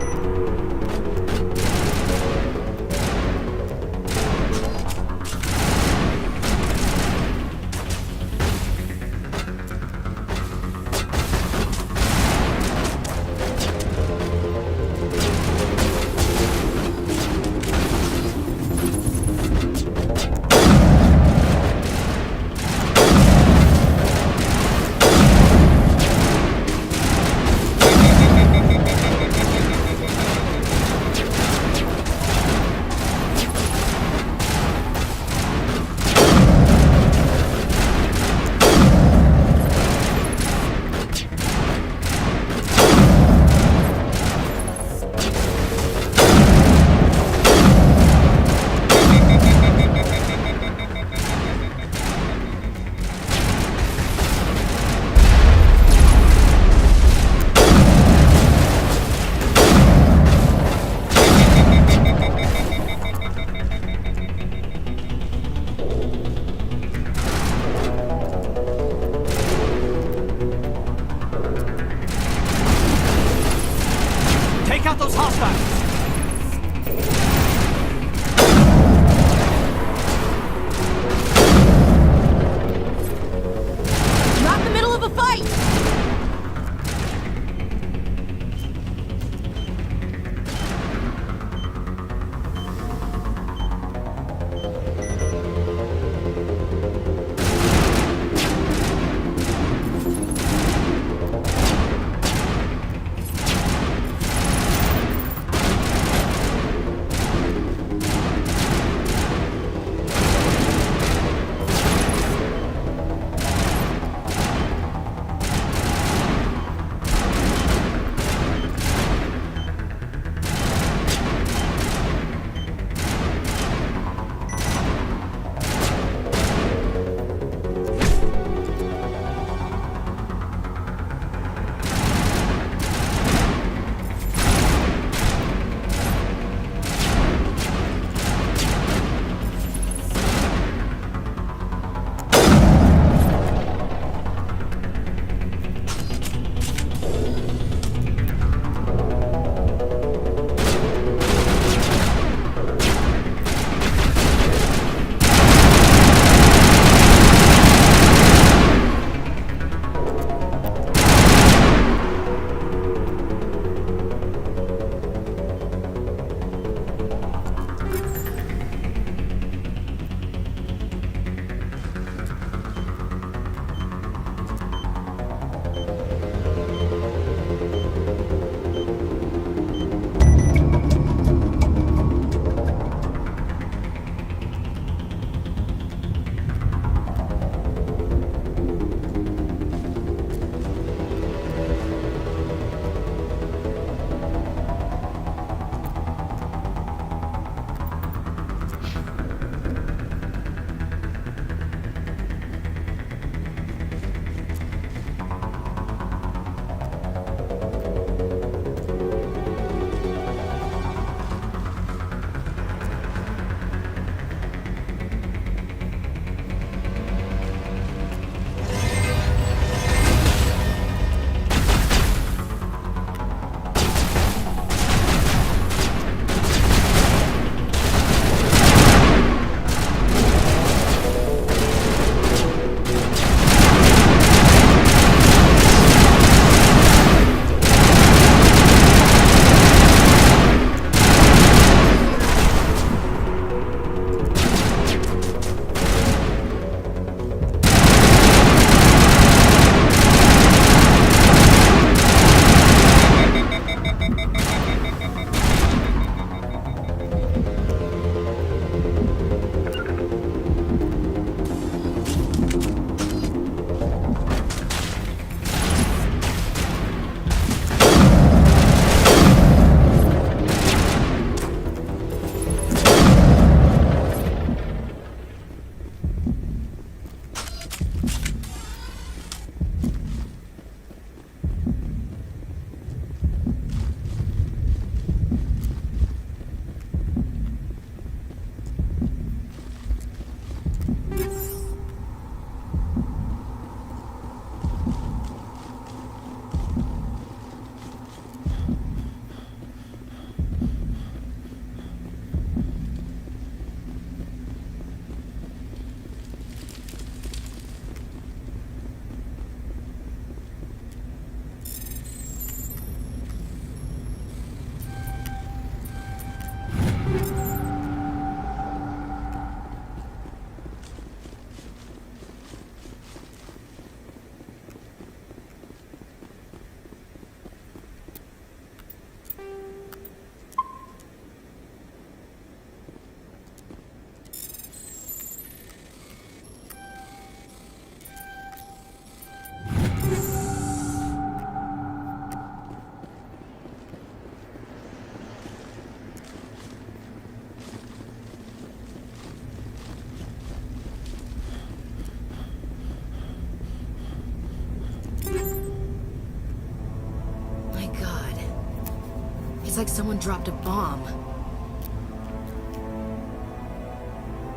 Looks like someone dropped a bomb.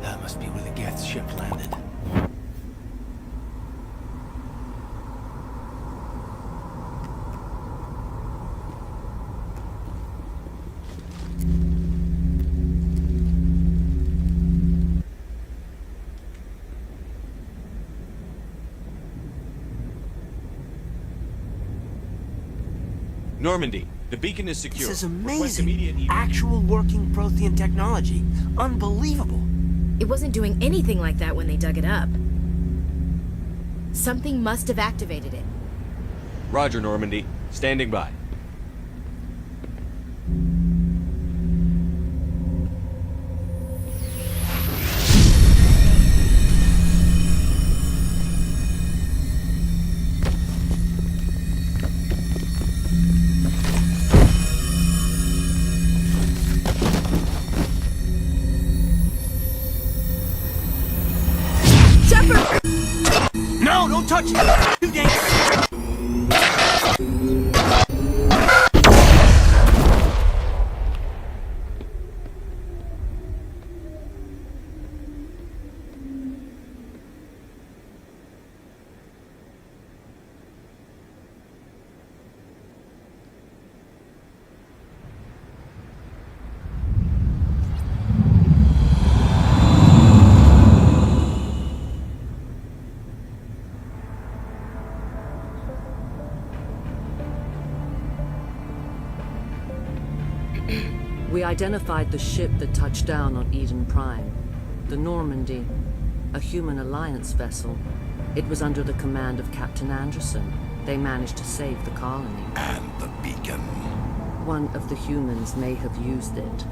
That must be where the Geth ship landed. Normandy, the beacon is secure. This is Request amazing. immediate Actual working Prothean technology. Unbelievable. It wasn't doing anything like that when they dug it up. Something must have activated it. Roger, Normandy. Standing by. No, don't touch it! Too dangerous! We identified the ship that touched down on Eden Prime. The Normandy, a human alliance vessel. It was under the command of Captain Anderson. They managed to save the colony. And the beacon. One of the humans may have used it.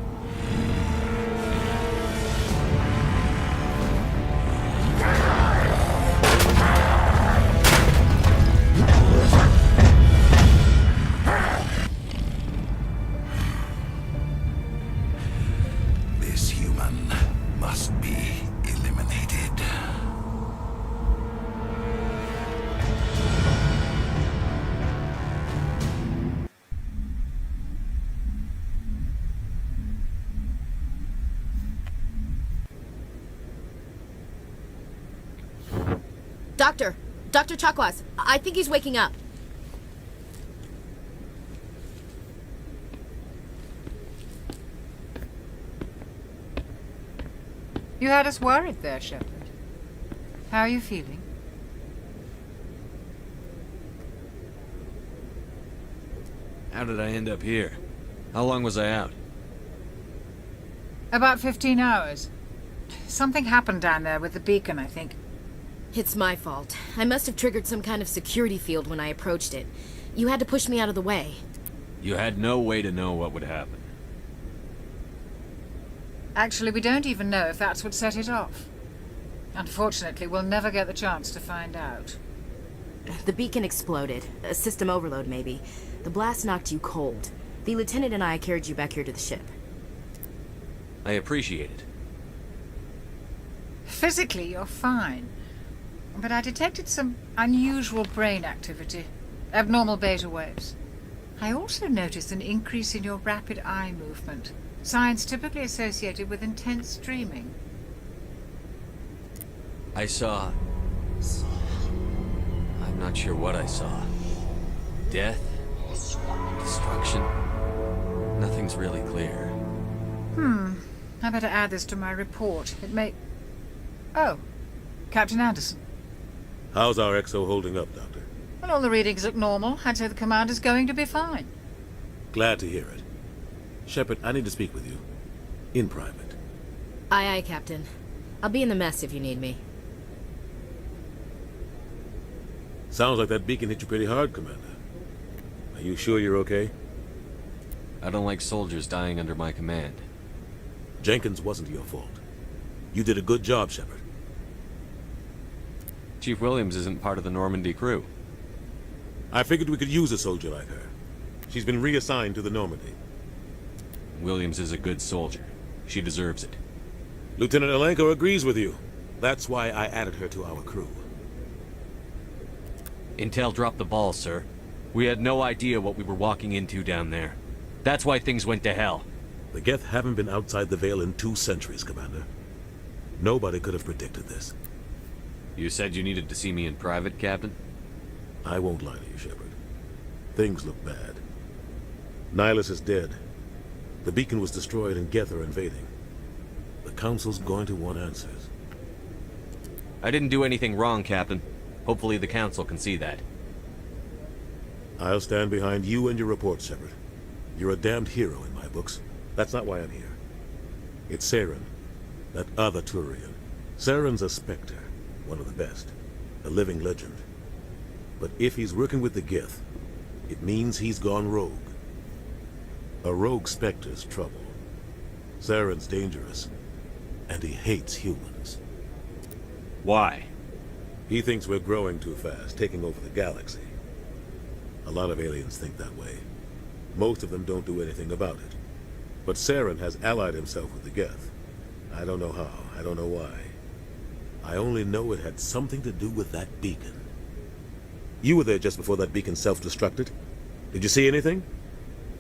This human must be eliminated. Dr. Chakwas, I think he's waking up. You had us worried there, Shepard. How are you feeling? How did I end up here? How long was I out? About 15 hours. Something happened down there with the beacon, I think. It's my fault. I must have triggered some kind of security field when I approached it. You had to push me out of the way. You had no way to know what would happen. Actually, we don't even know if that's what set it off. Unfortunately, we'll never get the chance to find out. The beacon exploded. A system overload, maybe. The blast knocked you cold. The lieutenant and I carried you back here to the ship. I appreciate it. Physically, you're fine. But I detected some unusual brain activity. Abnormal beta waves. I also noticed an increase in your rapid eye movement. Signs typically associated with intense dreaming. I saw... I'm not sure what I saw. Death? Destruction? Nothing's really clear. I better add this to my report. It may... Oh, Captain Anderson. How's our XO holding up, Doctor? Well, all the readings look normal. I'd say the commander's going to be fine. Glad to hear it. Shepard, I need to speak with you. In private. Aye, aye, Captain. I'll be in the mess if you need me. Sounds like that beacon hit you pretty hard, Commander. Are you sure you're okay? I don't like soldiers dying under my command. Jenkins wasn't your fault. You did a good job, Shepard. Chief Williams isn't part of the Normandy crew. I figured we could use a soldier like her. She's been reassigned to the Normandy. Williams is a good soldier. She deserves it. Lieutenant Alenko agrees with you. That's why I added her to our crew. Intel dropped the ball, sir. We had no idea what we were walking into down there. That's why things went to hell. The Geth haven't been outside the Veil in 2 centuries, Commander. Nobody could have predicted this. You said you needed to see me in private, Captain? I won't lie to you, Shepard. Things look bad. Nihilus is dead. The beacon was destroyed and Geth are invading. The Council's going to want answers. I didn't do anything wrong, Captain. Hopefully the Council can see that. I'll stand behind you and your report, Shepard. You're a damned hero in my books. That's not why I'm here. It's Saren, that other Turian. Saren's a Spectre, one of the best, a living legend. But if he's working with the Geth, it means he's gone rogue. A rogue Spectre's trouble. Saren's dangerous, and he hates humans. Why? He thinks we're growing too fast, taking over the galaxy. A lot of aliens think that way. Most of them don't do anything about it. But Saren has allied himself with the Geth. I don't know how, I don't know why. I only know it had something to do with that beacon. You were there just before that beacon self-destructed. Did you see anything?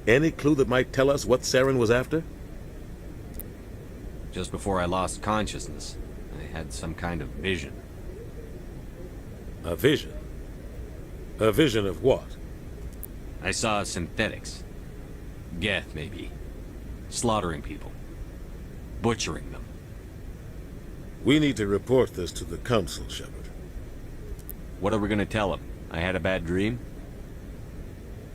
Any clue that might tell us what Saren was after? Just before I lost consciousness, I had some kind of vision. A vision? A vision of what? I saw synthetics. Geth, maybe. Slaughtering people. Butchering them. We need to report this to the Council, Shepard. What are we gonna tell them? I had a bad dream?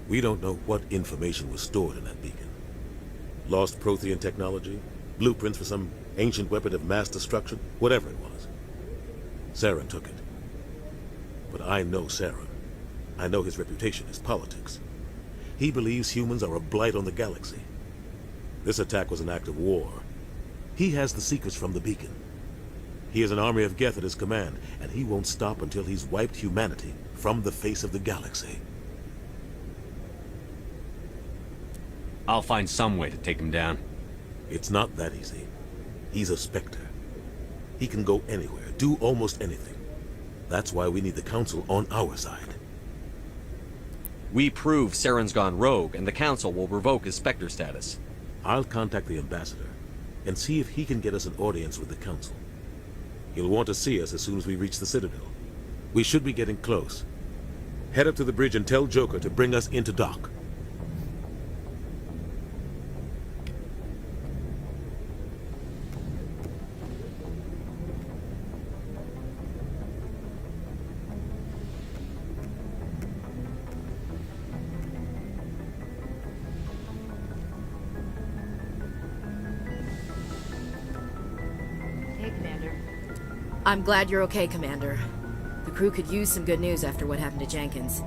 We don't know what information was stored in that beacon. Lost Prothean technology? Blueprints for some ancient weapon of mass destruction? Whatever it was. Saren took it. But I know Saren. I know his reputation is politics. He believes humans are a blight on the galaxy. This attack was an act of war. He has the secrets from the beacon. He has an army of Geth at his command, and he won't stop until he's wiped humanity from the face of the galaxy. I'll find some way to take him down. It's not that easy. He's a Spectre. He can go anywhere, do almost anything. That's why we need the Council on our side. We prove Saren's gone rogue, and the Council will revoke his Spectre status. I'll contact the Ambassador and see if he can get us an audience with the Council. He'll want to see us as soon as we reach the Citadel. We should be getting close. Head up to the bridge and tell Joker to bring us into dock. I'm glad you're okay, Commander. The crew could use some good news after what happened to Jenkins.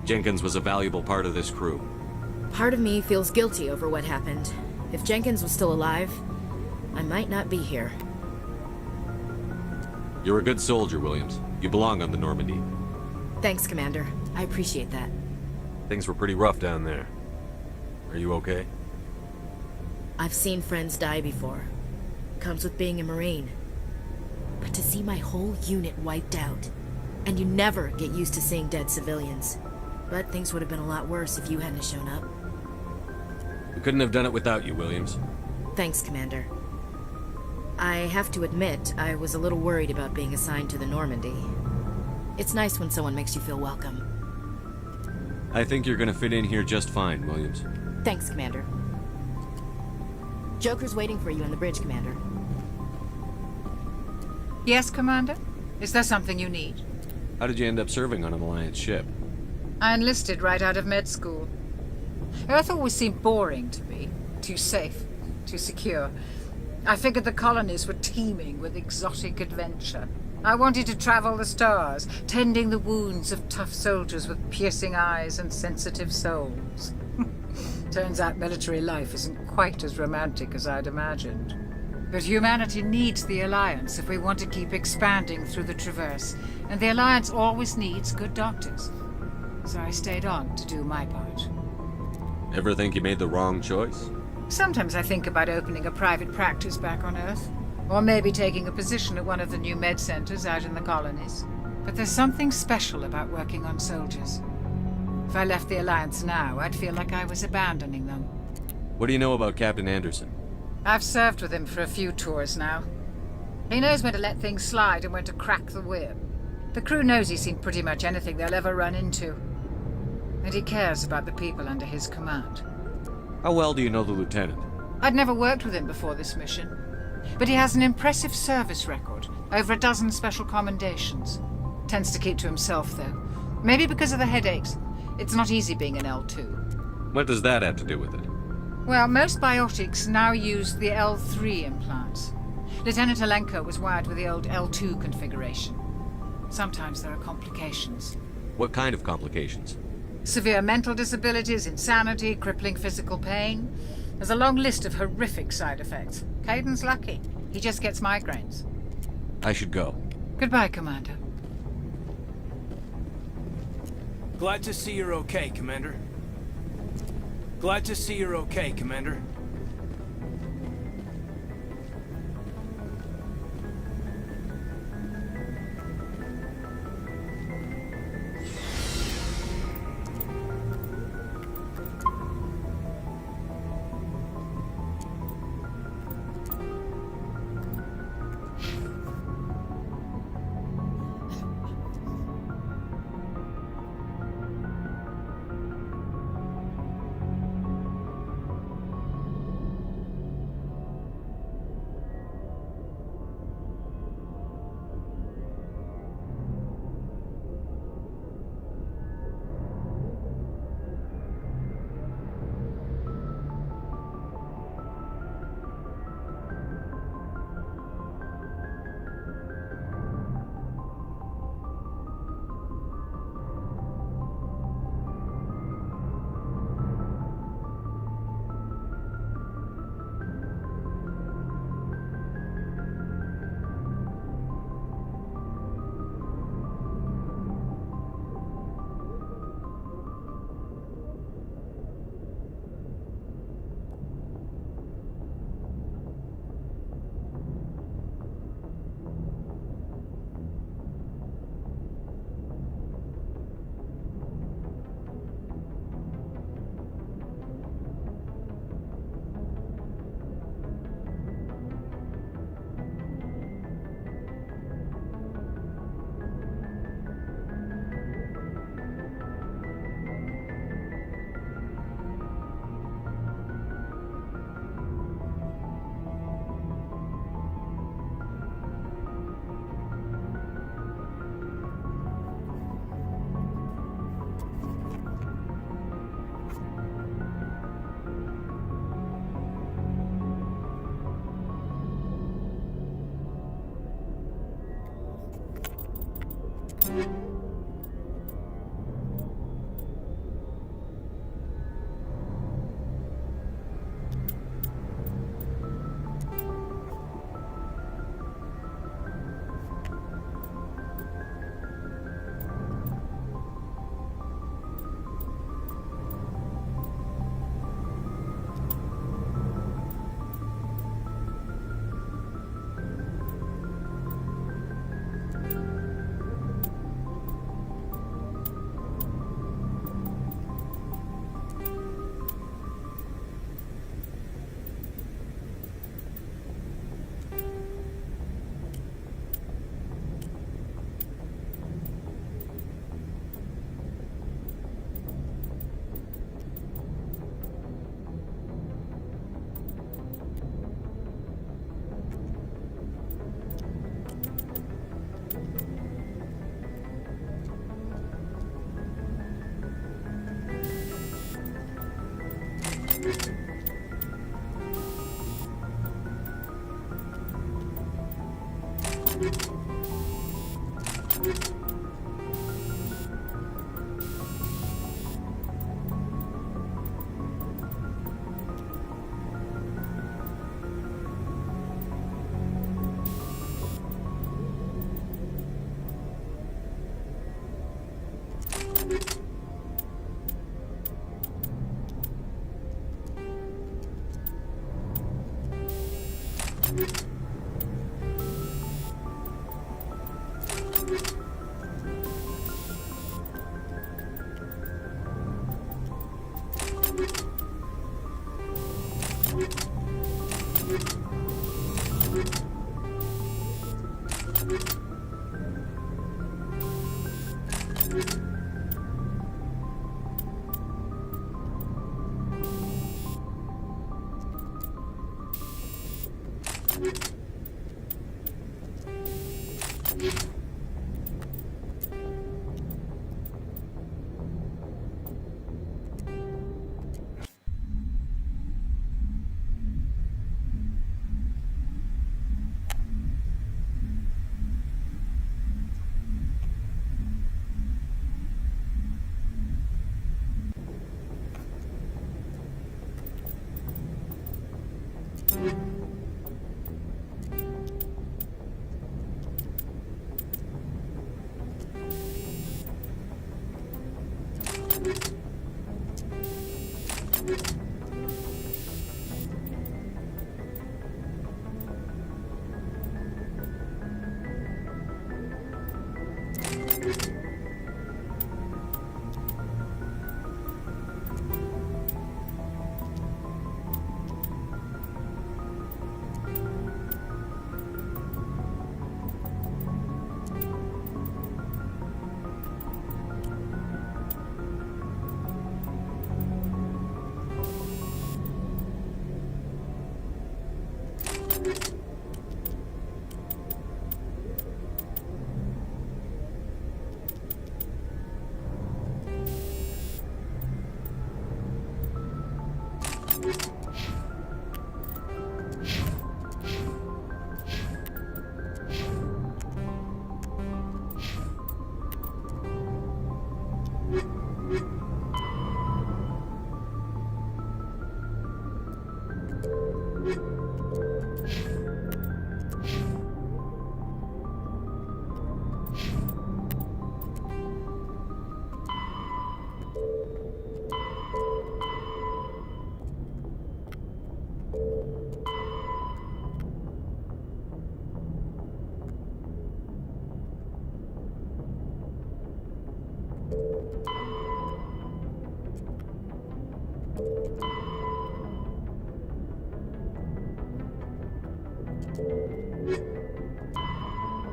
Jenkins was a valuable part of this crew. Part of me feels guilty over what happened. If Jenkins was still alive, I might not be here. You're a good soldier, Williams. You belong on the Normandy. Thanks, Commander. I appreciate that. Things were pretty rough down there. Are you okay? I've seen friends die before. Comes with being a Marine. But to see my whole unit wiped out, and you never get used to seeing dead civilians. But things would have been a lot worse if you hadn't shown up. We couldn't have done it without you, Williams. Thanks, Commander. I have to admit, I was a little worried about being assigned to the Normandy. It's nice when someone makes you feel welcome. I think you're gonna fit in here just fine, Williams. Thanks, Commander. Joker's waiting for you on the bridge, Commander. Yes, Commander? Is there something you need? How did you end up serving on an Alliance ship? I enlisted right out of med school. Earth always seemed boring to me. Too safe, too secure. I figured the colonies were teeming with exotic adventure. I wanted to travel the stars, tending the wounds of tough soldiers with piercing eyes and sensitive souls. Turns out military life isn't quite as romantic as I'd imagined. But humanity needs the Alliance if we want to keep expanding through the Traverse, and the Alliance always needs good doctors. So I stayed on to do my part. Ever think you made the wrong choice? Sometimes I think about opening a private practice back on Earth, or maybe taking a position at one of the new med centers out in the colonies. But there's something special about working on soldiers. If I left the Alliance now, I'd feel like I was abandoning them. What do you know about Captain Anderson? I've served with him for a few tours now. He knows when to let things slide and when to crack the whip. The crew knows he's seen pretty much anything they'll ever run into. And he cares about the people under his command. How well do you know the lieutenant? I'd never worked with him before this mission. But he has an impressive service record, over a dozen special commendations. Tends to keep to himself, though. Maybe because of the headaches. It's not easy being an L2. What does that have to do with it? Well, most biotics now use the L3 implants. Lieutenant Alenko was wired with the old L2 configuration. Sometimes there are complications. What kind of complications? Severe mental disabilities, insanity, crippling physical pain. There's a long list of horrific side effects. Caden's lucky. He just gets migraines. I should go. Goodbye, Commander. Glad to see you're okay, Commander. Glad to see you're okay, Commander.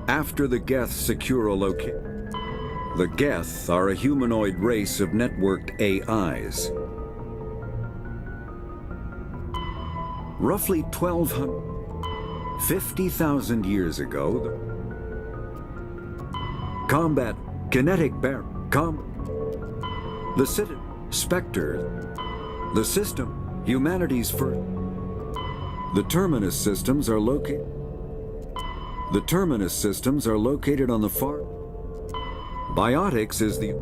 After the Geth secure a location, the Geth are a humanoid race of networked AIs. Roughly 50,000 years ago, the combat kinetic the city Spectre, the system humanity's first. The terminus systems are located on the far. Biotics is the